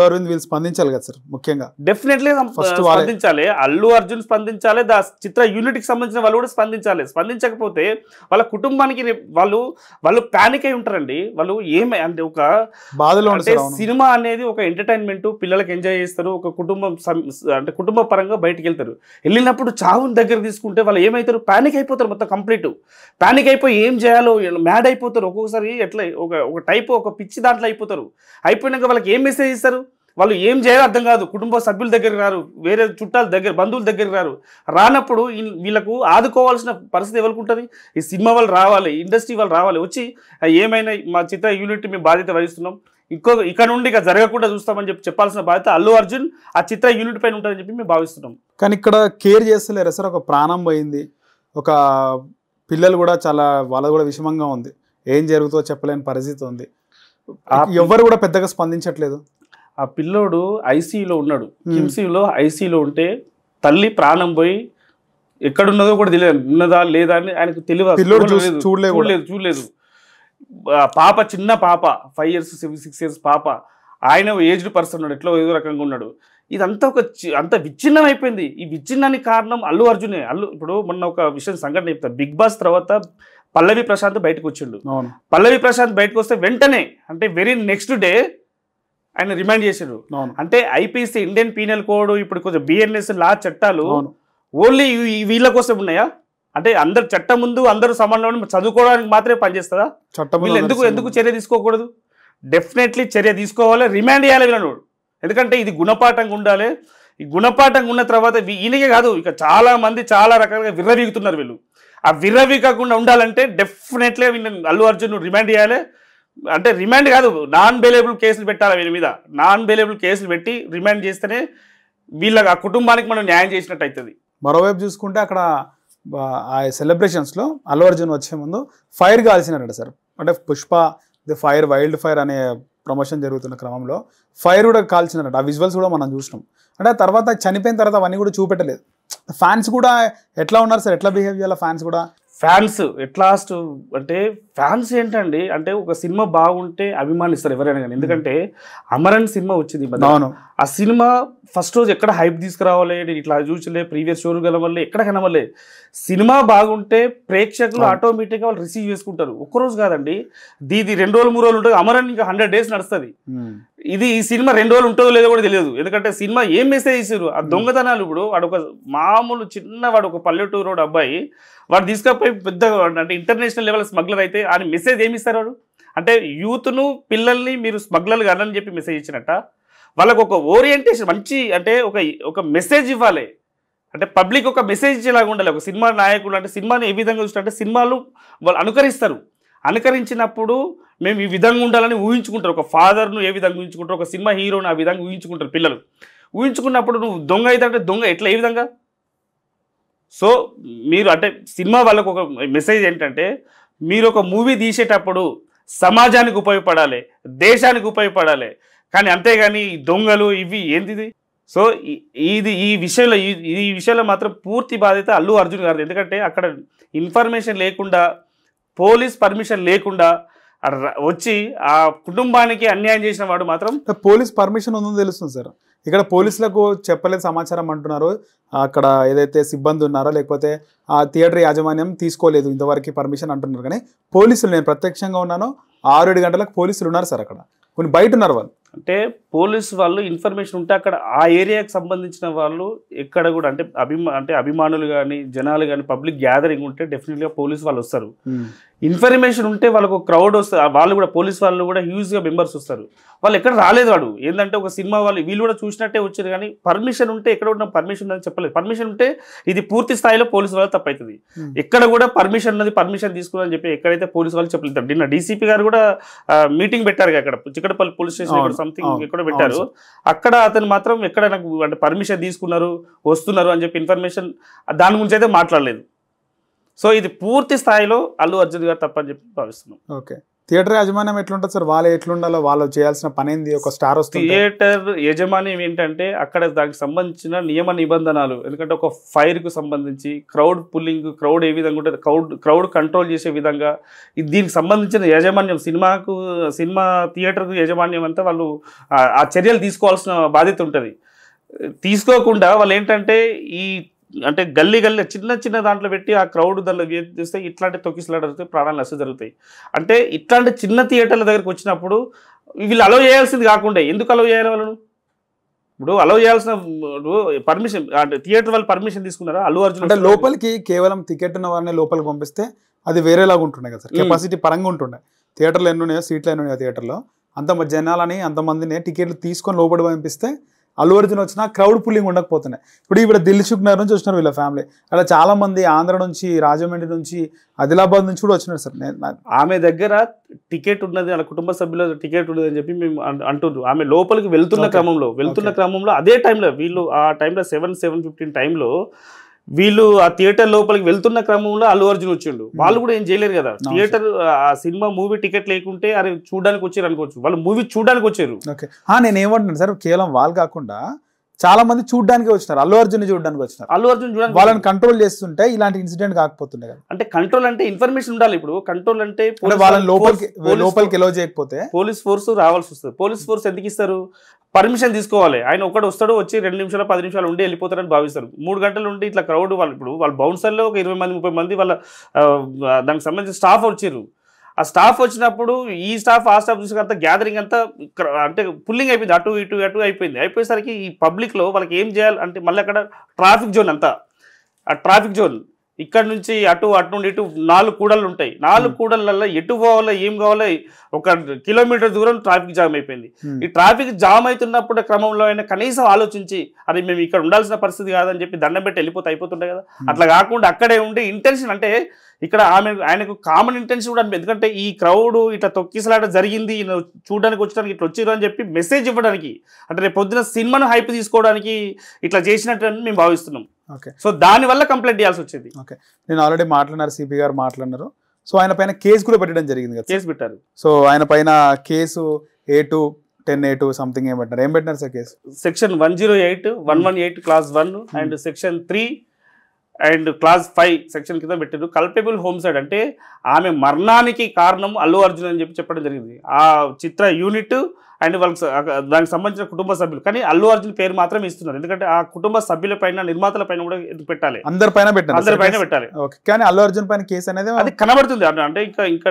అరవింద్ వీళ్ళు స్పందించాలి కదా సార్ ముఖ్యంగా. డెఫినెట్లీ స్పందించాలి. అల్లు అర్జున్ స్పందించాలి, చిత్ర యూనిట్ కి సంబంధించిన వాళ్ళు కూడా స్పందించాలి. స్పందించకపోతే వాళ్ళ కుటుంబానికి వాళ్ళు ప్యానిక్ అయి ఉంటారండి. వాళ్ళు అంటే ఒక బాధలో అంటే సినిమా అనేది ఒక ఎంటర్టైన్మెంట్, పిల్లలకి ఎంజాయ్ చేస్తారు, ఒక అంటే కుటుంబ పరంగా బయటికి వెళ్తారు. వెళ్ళినప్పుడు చావుని దగ్గర తీసుకుంటే వాళ్ళు ఏమవుతారు, ప్యానిక్ అయిపోతారు, మొత్తం కంప్లీట్ ప్యానిక్ అయిపోయి ఏం చేయాలో మ్యాడ్ అయిపోతారు. ఒక్కొక్కసారి ఎట్లా ఒక టైప్ ఒక పిచ్చి దాంట్లో అయిపోతారు. అయిపోయినాక వాళ్ళకి ఏం మెసేజ్ ఇస్తారు, వాళ్ళు ఏం చేయాలో అర్థం కాదు. కుటుంబ సభ్యుల దగ్గరికి రారు, వేరే చుట్టాల దగ్గర బంధువుల దగ్గరికి రారు. రానప్పుడు వీళ్ళకు ఆదుకోవాల్సిన పరిస్థితి ఎవరికి ఉంటుంది? ఈ సినిమా వాళ్ళు రావాలి, ఇండస్ట్రీ వాళ్ళు రావాలి, వచ్చి ఏమైనా మా చిత్ర యూనిట్ మేము బాధ్యత వహిస్తున్నాం, ఇక్కడ నుండి ఇక జరగకుండా చూస్తామని చెప్పాల్సిన బాధ్యత అల్లు అర్జున్ ఆ చిత్ర యూనిట్ పైన ఉంటుందని చెప్పి మేము భావిస్తున్నాం. కానీ ఇక్కడ కేర్ చేస్తలేరా సార్? ఒక ప్రాణం పోయింది, ఒక పిల్లలు కూడా చాలా వాళ్ళది కూడా విషమంగా ఉంది, ఏం జరుగుతుందో చెప్పలేని పరిస్థితి ఉంది, ఎవరు కూడా పెద్దగా స్పందించట్లేదు. ఆ పిల్లోడు ఐసీయూలో ఉన్నాడు, కిమ్సీలో ఐసీయూలో ఉంటే తల్లి ప్రాణం పోయి ఎక్కడున్నదో కూడా తెలియదు, ఉన్నదా లేదా అని ఆయనకు తెలియదు, చూడలేదు. పాప చిన్న పాప 5 years 6 years పాప, ఆయన ఏజ్డ్ పర్సన్ ఉన్నాడు, ఎట్లా ఏదో రకంగా ఉన్నాడు. ఇదంతా అంత విచ్ఛిన్నం అయిపోయింది. ఈ విచ్ఛిన్నానికి కారణం అల్లు అర్జునే. ఇప్పుడు మొన్న ఒక విషయం సంఘటన చెప్తారు. బిగ్ బాస్ తర్వాత పల్లవి ప్రశాంత్ బయటకు వచ్చిండు. పల్లవి ప్రశాంత్ బయటకు వస్తే వెంటనే అంటే వెరీ నెక్స్ట్ డే ఆయన రిమైండ్ చేసిండు. అంటే ఐపీసీ ఇండియన్ పీనల్ కోడ్, ఇప్పుడు కొంచెం బిఎన్ఎస్ లా చట్టాలు ఓన్లీ వీళ్ళ కోసం ఉన్నాయా? అంటే అందరు చట్టం ముందు అందరూ సమానంలో చదువుకోవడానికి మాత్రమే పనిచేస్తుందా? వీళ్ళు ఎందుకు చర్య తీసుకోకూడదు? డెఫినెట్లీ చర్య తీసుకోవాలి, రిమాండ్ చేయాలి వీళ్ళను. ఎందుకంటే ఇది గుణపాఠంగా ఉండాలి. ఈ గుణపాఠంగా ఉన్న తర్వాత ఈయనకే కాదు, ఇక చాలా మంది చాలా రకాలుగా విర్రవీగుతున్నారు. వీళ్ళు ఆ విర్రవీగకుండా ఉండాలంటే డెఫినెట్లీ అల్లు అర్జున్ రిమాండ్ చేయాలి. అంటే రిమాండ్ కాదు, నాన్ బెయిలబుల్ కేసులు పెట్టాలి వీళ్ళ మీద. నాన్ బెయిలబుల్ కేసులు పెట్టి రిమాండ్ చేస్తేనే వీళ్ళకి ఆ కుటుంబానికి మనం న్యాయం చేసినట్టు అవుతుంది. మరోవైపు చూసుకుంటే అక్కడ ఆ సెలబ్రేషన్స్లో అల్లు అర్జున్ వచ్చే ముందు ఫైర్ కాల్చినారట సార్. అంటే Pushpa the fire wild fire అనే ప్రమోషన్ జరుగుతున్న క్రమంలో ఫైర్ కూడా కాల్చినారట. ఆ విజువల్స్ కూడా మనం చూసినాం. అంటే తర్వాత చనిపోయిన తర్వాత అవన్నీ కూడా చూపెట్టలేదు. ఫ్యాన్స్ కూడా ఎట్లా ఉన్నారు సార్, ఎట్లా బిహేవ్ చేయాలి ఫ్యాన్స్ కూడా? ఫ్యాన్స్ ఎట్లాస్ట్ అంటే ఫ్యాన్స్ ఏంటండి అంటే ఒక సినిమా బాగుంటే అభిమానిస్తారు ఎవరైనా కానీ. ఎందుకంటే అమరన్ సినిమా వచ్చింది, ఆ సినిమా ఫస్ట్ రోజు ఎక్కడ హైప్ తీసుకురావాలి, ఇట్లా చూసలే ప్రీవియస్ షోలు కలవలే, ఎక్కడ కనవలే. సినిమా బాగుంటే ప్రేక్షకులు ఆటోమేటిక్గా వాళ్ళు రిసీవ్ చేసుకుంటారు. ఒక్కరోజు కాదండి, ఇది 2 రోజులు 3 రోజులు ఉంటుంది. అమరన్ ఇంకా 100 days నడుస్తుంది. ఈ సినిమా 2 రోజులు ఉంటుందో లేదో కూడా తెలియదు. ఎందుకంటే సినిమా ఏం మెసేజ్ ఇస్తారు, ఆ దొంగతనాలు. ఇప్పుడు వాడు ఒక మామూలు చిన్నవాడు, ఒక పల్లెటూరు రోడ్ అబ్బాయి, వాడు తీసుకపోయి పెద్ద అంటే ఇంటర్నేషనల్ లెవెల్ స్మగ్లర్ అయితే ఆయన మెసేజ్ ఏమి ఇస్తారు? వాడు అంటే యూత్ను పిల్లల్ని మీరు స్మగ్లర్లు కాదని చెప్పి మెసేజ్ ఇచ్చినట్ట. వాళ్ళకు ఒక ఓరియంటేషన్ మంచి అంటే ఒక మెసేజ్ ఇవ్వాలి. అంటే పబ్లిక్ ఒక మెసేజ్ ఇచ్చేలాగా ఉండాలి. ఒక సినిమా నాయకుడు అంటే సినిమాని ఏ విధంగా చూస్తారంటే సినిమాలు వాళ్ళు అనుకరిస్తారు. అనుకరించినప్పుడు మేము ఈ విధంగా ఉండాలని ఊహించుకుంటారు. ఒక ఫాదర్ను ఏ విధంగా ఊహించుకుంటారు, ఒక సినిమా హీరోని ఆ విధంగా ఊహించుకుంటారు పిల్లలు. ఊహించుకున్నప్పుడు నువ్వు దొంగ అయితే అంటే దొంగ ఎట్లా, ఏ విధంగా? సో మీరు అంటే సినిమా వాళ్ళకు ఒక మెసేజ్ ఏంటంటే మీరు ఒక మూవీ తీసేటప్పుడు సమాజానికి ఉపయోగపడాలి, దేశానికి ఉపయోగపడాలి. కానీ అంతేగాని దొంగలు ఇవి ఏంటిది? సో ఈ విషయంలో మాత్రం పూర్తి బాధ్యత అల్లు అర్జున్ గారిది. ఎందుకంటే అక్కడ ఇన్ఫర్మేషన్ లేకుండా, పోలీస్ పర్మిషన్ లేకుండా వచ్చి ఆ కుటుంబానికి అన్యాయం చేసిన వాడు మాత్రం. పోలీస్ పర్మిషన్ ఉందని తెలుస్తుంది సార్. ఇక్కడ పోలీసులకు చెప్పలేదు సమాచారం అంటున్నారు. అక్కడ ఏదైతే సిబ్బంది ఉన్నారో లేకపోతే ఆ థియేటర్ యాజమాన్యం తీసుకోలేదు ఇంతవరకు పర్మిషన్ అంటున్నారు. కానీ పోలీసులు, నేను ప్రత్యక్షంగా ఉన్నాను, 6-7 గంటలకు పోలీసులు ఉన్నారు సార్ అక్కడ. కొన్ని బయట ఉన్నారు వాళ్ళు. అంటే పోలీసు వాళ్ళు ఇన్ఫర్మేషన్ ఉంటే అక్కడ ఆ ఏరియాకి సంబంధించిన వాళ్ళు ఎక్కడ కూడా అంటే అభిమానులు కానీ జనాలు కానీ పబ్లిక్ గ్యాదరింగ్ ఉంటే డెఫినెట్గా పోలీసు వాళ్ళు వస్తారు. ఇన్ఫర్మేషన్ ఉంటే వాళ్ళకు క్రౌడ్ వస్తారు, వాళ్ళు కూడా పోలీసు వాళ్ళు కూడా హ్యూజ్గా మెంబర్స్ వస్తారు. వాళ్ళు ఎక్కడ రాలేదు. వాడు ఏంటంటే ఒక సినిమా వీళ్ళు కూడా చూసినట్టే వచ్చారు. కానీ పర్మిషన్ ఉంటే ఎక్కడ ఉన్న పర్మిషన్ ఉందని చెప్పలేదు. పర్మిషన్ ఉంటే ఇది పూర్తి స్థాయిలో పోలీసు వాళ్ళు తప్పవుతుంది. ఎక్కడ కూడా పర్మిషన్ ఉన్నది, పర్మిషన్ తీసుకుని చెప్పి ఎక్కడైతే పోలీసు వాళ్ళు చెప్పలేదు. నిన్న డీసీపీ గారు కూడా మీటింగ్ పెట్టారు అక్కడ చిక్కడపల్లి పోలీస్ స్టేషన్ సంథింగ్ ఎక్కడ పెట్టారు. అక్కడ అతను మాత్రం ఎక్కడ నాకు అంటే పర్మిషన్ తీసుకున్నారు, వస్తున్నారు అని చెప్పి ఇన్ఫర్మేషన్ దాని గురించి అయితే మాట్లాడలేదు. సో ఇది పూర్తి స్థాయిలో అల్లు అర్జున్ గారు తప్పని చెప్పి భావిస్తున్నాం. ఓకే. థియేటర్ యాజమాన్యం ఎట్లుంటుంది సార్? వాళ్ళు ఎట్లుండాలో, వాళ్ళు చేయాల్సిన పని ఏంది? ఒక స్టార్ వస్తుంది, థియేటర్ యాజమాన్యం ఏంటంటే అక్కడ దానికి సంబంధించిన నియమ నిబంధనలు, ఎందుకంటే ఒక ఫైర్కు సంబంధించి క్రౌడ్ పుల్లింగ్, క్రౌడ్ ఏ విధంగా ఉంటుంది, క్రౌడ్ కంట్రోల్ చేసే విధంగా దీనికి సంబంధించిన యాజమాన్యం, సినిమా థియేటర్కు యాజమాన్యం అంతా వాళ్ళు ఆ చర్యలు తీసుకోవాల్సిన బాధ్యత ఉంటుంది. తీసుకోకుండా వాళ్ళు ఏంటంటే ఈ అంటే గల్లీ చిన్న దాంట్లో పెట్టి ఆ క్రౌడ్ దాంట్లో చేస్తే ఇట్లాంటి తొక్కిసలాట జరుగుతాయి, ప్రాణాలు నష్టం జరుగుతాయి. అంటే ఇట్లాంటి చిన్న థియేటర్ల దగ్గరికి వచ్చినప్పుడు వీళ్ళు అలౌ చేయాల్సింది కాకుండా ఎందుకు అలౌ చేయాలి వాళ్ళను? ఇప్పుడు అలౌ చేయాల్సిన పర్మిషన్ అంటే థియేటర్ వాళ్ళు పర్మిషన్ తీసుకున్నారా? అల్లు అర్జున్ అంటే లోపలికి కేవలం టికెట్ ఉన్న వారిని లోపలికి పంపిస్తే అది వేరేలాగా ఉంటుండే కదా సార్, కెపాసిటీ పరంగా ఉంటుండే. థియేటర్లు ఎన్ని ఉన్నాయో, సీట్లు ఎన్ని ఉన్నాయో థియేటర్లో, అంత జనాలని అంతమందిని టికెట్లు తీసుకొని లోపలి పంపిస్తే అల్లు అర్జున్ వచ్చినా క్రౌడ్ పుల్లింగ్ ఉండకపోతున్నాయి. ఇప్పుడు ఇక్కడ దిల్సుఖ్ నగర్ నుంచి వచ్చినారు వీళ్ళ ఫ్యామిలీ, అలా చాలా మంది ఆంధ్ర నుంచి, రాజమండ్రి నుంచి, ఆదిలాబాద్ నుంచి కూడా వచ్చినారు సార్. ఆమె దగ్గర టికెట్ ఉన్నది, వాళ్ళ కుటుంబ సభ్యుల టికెట్ ఉన్నది అని చెప్పి మేము అంటున్నారు. ఆమె లోపలికి వెళ్తున్న క్రమంలో అదే టైంలో వీళ్ళు ఆ టైంలో 7:15 టైంలో వీళ్ళు ఆ థియేటర్ లోపలికి వెళ్తున్న క్రమంలో అల్లు అర్జున్ వచ్చిండు. వాళ్ళు కూడా ఏం చేయలేరు కదా, థియేటర్ ఆ సినిమా మూవీ టికెట్ లేకుంటే అరే చూడడానికి వచ్చారు అనుకోవచ్చు, వాళ్ళు మూవీ చూడడానికి వచ్చారు. ఓకే, నేను ఏమంటున్నాను సార్, కేవలం వాళ్ళు కాకుండా చాలా మంది చూడడానికి వచ్చినారు, అల్లు అర్జున్ చూడడానికి వచ్చినారు. అల్లు అర్జున్ చూడడానికి వాళ్ళని కంట్రోల్ చేస్తుంటే ఇలాంటి ఇన్సిడెంట్ కాకపోతుండే కదా. అంటే కంట్రోల్ అంటే ఇన్ఫర్మేషన్ ఉండాలి. ఇప్పుడు కంట్రోల్ అంటే వాళ్ళని లోపలికి ఎలో చేయకపోతే పోలీస్ ఫోర్స్ రావాల్సి వస్తుంది. పోలీస్ ఫోర్స్ ఎందుకు ఇస్తారు? పర్మిషన్ తీసుకోవాలి. ఆయన ఒకటి వస్తాడు, వచ్చి 2 నిమిషాలు 10 నిమిషాలు ఉండి వెళ్ళిపోతారని భావిస్తారు. 3 గంటలు ఉండి ఇట్లా క్రౌడ్ వాళ్ళు ఇప్పుడు వాళ్ళ బౌన్సర్లో ఒక 20 మంది 30 మంది వాళ్ళ దానికి సంబంధించిన స్టాఫ్ వచ్చారు. ఆ స్టాఫ్ వచ్చినప్పుడు ఈ స్టాఫ్ ఆ స్టాఫ్ చూసుకుంటే గ్యాదరింగ్ అంతా అంటే పుల్లింగ్ అయిపోయింది, అటు ఇటు అయిపోయింది. అయిపోయేసరికి ఈ పబ్లిక్లో వాళ్ళకి ఏం చేయాలి అంటే మళ్ళీ అక్కడ ట్రాఫిక్ జోన్ అంతా, ఆ ట్రాఫిక్ జోన్ ఇక్కడ నుంచి అటు నుండి ఇటు 4 కూడళ్ళు ఉంటాయి. 4 కూడళ్ళల్లో ఎటు పోవాలో ఏం కావాలో 1 కిలోమీటర్ దూరం ట్రాఫిక్ జామ్ అయిపోయింది. ఈ ట్రాఫిక్ జామ్ అవుతున్నప్పుడు క్రమంలో అయినా కనీసం ఆలోచించి అది మేము ఇక్కడ ఉండాల్సిన పరిస్థితి కాదని చెప్పి దండం పెట్టి అయిపోతుంటాయి కదా. అట్లా కాకుండా అక్కడే ఉండి ఇంటెన్షన్ అంటే ఇక్కడ ఆయనకు కామన్ ఇంటెన్షన్ కూడా అనిపించింది. ఎందుకంటే ఈ క్రౌడ్ ఇట్లా తొక్కిసలాట జరిగింది, చూడడానికి వచ్చడానికి ఇట్లా వచ్చారు అని చెప్పి మెసేజ్ ఇవ్వడానికి, అంటే రేపు పొద్దున సినిమాను హైప్ తీసుకోవడానికి ఇట్లా చేసినట్టు మేము భావిస్తున్నాం. ఓకే, సో దానివల్ల కంప్లైంట్ చేయాల్సి వచ్చింది. ఓకే, నేను ఆల్రెడీ మాట్లాడినారు, సిపి గారు మాట్లాడినారు. సో ఆయన పైన కేసు కూడా పెట్టడం జరిగింది కదా, కేసు పెట్టారు. సో ఆయన పైన కేసు A2 10A2 సంథింగ్ ఏం పెట్టినారు sir case? Section 108, 118 class 1 and section 3 and class 5 section కింద పెట్టారు. కల్పబుల్ హోమ్సైడ్ అంటే ఆమె మరణానికి కారణం అల్లు అర్జున్ అని చెప్పడం జరిగింది. ఆ చిత్ర యూనిట్ అండ్ వాళ్ళకి దానికి సంబంధించిన కుటుంబ సభ్యులు, కానీ అల్లు అర్జున్ పేరు మాత్రమే ఇస్తున్నారు. ఎందుకంటే ఆ కుటుంబ సభ్యుల పైన, నిర్మాతల పైన కూడా పెట్టాలి, అందరి పైన పెట్టాలి. కానీ అల్లు అర్జున్ పైన కేసు అనేది అది కనబడుతుంది. అంటే ఇంకా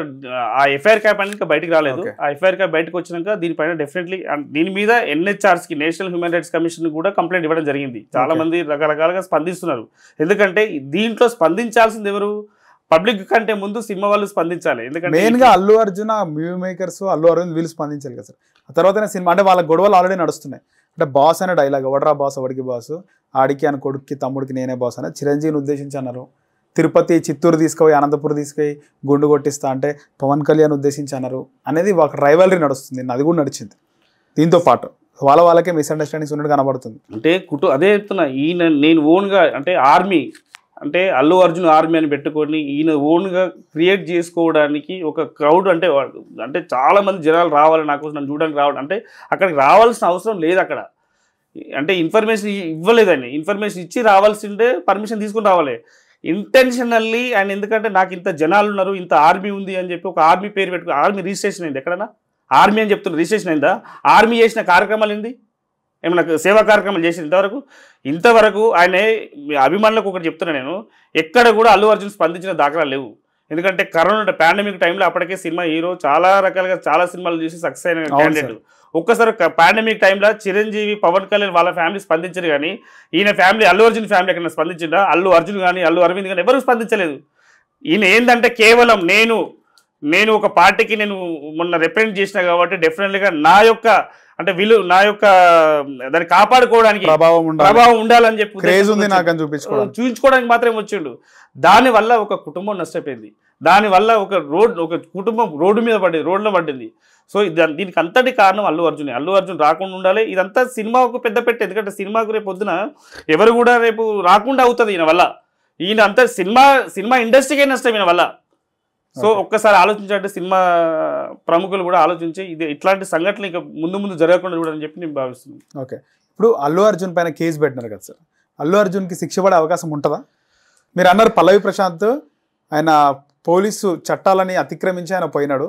ఆ ఎఫ్ఐఆర్ క్యాప్ అనేది ఇంకా బయటకు రాలేదు. ఆ ఎఫ్ఐఆర్ క్యాప్ బయటకు వచ్చినాక దీనిపైన డెఫినెట్లీ దీని మీద NHRC కి, నేషనల్ హ్యూమన్ రైట్స్ కమిషన్ కూడా కంప్లైంట్ ఇవ్వడం జరిగింది. చాలా మంది రకరకాలుగా స్పందిస్తున్నారు. ఎందుకంటే దీంట్లో స్పందించాల్సింది ఎవరు? పబ్లిక్ కంటే ముందు సినిమా వాళ్ళు స్పందించాలి. ఎందుకంటే మెయిన్ గా అల్లు అర్జున్, మూవీ మేకర్స్, అల్లు అర్జున్ వీళ్ళు స్పందించాలి కదా సార్. ఆ తర్వాత సినిమా అంటే వాళ్ళ గొడవలు ఆల్రెడీ నడుస్తున్నాయి. అంటే బాస్ అనే డైలాగ్, ఎవడరా బాస్, ఎవడికి బాస్, ఆడికి అని కొడుక్కి తమ్ముడికి నేనే బాస్ అని చిరంజీవిని ఉద్దేశించి అన్నారు. తిరుపతి, చిత్తూరు తీసుకుపోయి, అనంతపురం తీసుకుపోయి గుండు కొట్టిస్తా అంటే పవన్ కళ్యాణ్ ఉద్దేశించి అన్నారు అనేది ఒక రైవలరీ నడుస్తుంది. అది కూడా నడిచింది. దీంతో పాటు వాళ్ళకే మిస్అండర్స్టాండింగ్స్ ఉన్నట్టు కనబడుతుంది. అంటే అదే చెప్తున్నా, నేను ఓన్గా అంటే ఆర్మీ అంటే అల్లు అర్జున్ ఆర్మీ అని పెట్టుకొని ఈయన ఓన్గా క్రియేట్ చేసుకోవడానికి ఒక క్రౌడ్ అంటే చాలా మంది జనాలు రావాలి, నాకు నన్ను చూడడానికి రావడం, అంటే అక్కడికి రావాల్సిన అవసరం లేదు. అక్కడ అంటే ఇన్ఫర్మేషన్ ఇవ్వలేదండి. ఇన్ఫర్మేషన్ ఇచ్చి రావాల్సిందే, పర్మిషన్ తీసుకుని రావాలి ఇంటెన్షనల్లీ. అండ్ ఎందుకంటే నాకు ఇంత జనాలు ఉన్నారు, ఇంత ఆర్మీ ఉంది అని చెప్పి ఒక ఆర్మీ పేరు పెట్టుకుని, ఆర్మీ రిజిస్ట్రేషన్ అయింది ఎక్కడన్నా? ఆర్మీ అని చెప్తున్నారు, రిజిస్ట్రేషన్ అయిందా? ఆర్మీ చేసిన కార్యక్రమాలు ఏంది? ఏమన్నా సేవా కార్యక్రమాలు చేసి ఇంతవరకు ఆయన అభిమానులకు ఒకటి చెప్తున్నా, నేను ఎక్కడ కూడా అల్లు అర్జున్ స్పందించిన దాఖలాలు లేవు. ఎందుకంటే కరోనా పాండమిక్ టైంలో అప్పటికే సినిమా హీరో చాలా రకాలుగా చాలా సినిమాలు చూసి సక్సెస్ అయిన క్యాండిడేట్. ఒక్కసారి పాండమిక్ టైంలో చిరంజీవి, పవన్ కళ్యాణ్ వాళ్ళ ఫ్యామిలీ స్పందించారు, కానీ ఈయన ఫ్యామిలీ, అల్లు అర్జున్ ఫ్యామిలీ ఎక్కడ స్పందించిందా? అల్లు అర్జున్ కానీ అల్లు అరవింద్ కానీ ఎవరు స్పందించలేదు. ఈయన ఏంటంటే కేవలం నేను ఒక పార్టీకి నేను మొన్న రిప్రజెంట్ చేసిన కాబట్టి డెఫినెట్లీగా నా యొక్క దాన్ని కాపాడుకోవడానికి ప్రభావం ఉండాలని చెప్పి చూపించుకోవడానికి మాత్రమే వచ్చిండు. దానివల్ల ఒక కుటుంబం నష్టపోయింది, దానివల్ల ఒక కుటుంబం రోడ్లో పడింది. సో దీనికి అంతటి కారణం అల్లు అర్జున్ రాకుండా ఉండాలి. ఇదంతా సినిమాకు పెద్ద పెట్టే, ఎందుకంటే సినిమాకు రేపు పొద్దున ఎవరు కూడా రేపు రాకుండా అవుతుంది ఈయన వల్ల. ఈయన అంతా సినిమా ఇండస్ట్రీకే నష్టం ఈయన వల్ల. సో ఒక్కసారి ఆలోచించాలంటే సినిమా ప్రముఖులు కూడా ఆలోచించి ఇది ఇట్లాంటి సంఘటనలు ఇంకా ముందు జరగకుండా చూడాలని చెప్పి నేను భావిస్తున్నాను. ఓకే, ఇప్పుడు అల్లు అర్జున్ పైన కేసు పెట్టినారు కదా సార్, అల్లు అర్జున్కి శిక్ష పడే అవకాశం ఉంటుందా? మీరు అన్నారు పల్లవి ప్రశాంత్ ఆయన పోలీసు చట్టాలని అతిక్రమించి ఆయన పోయినాడు,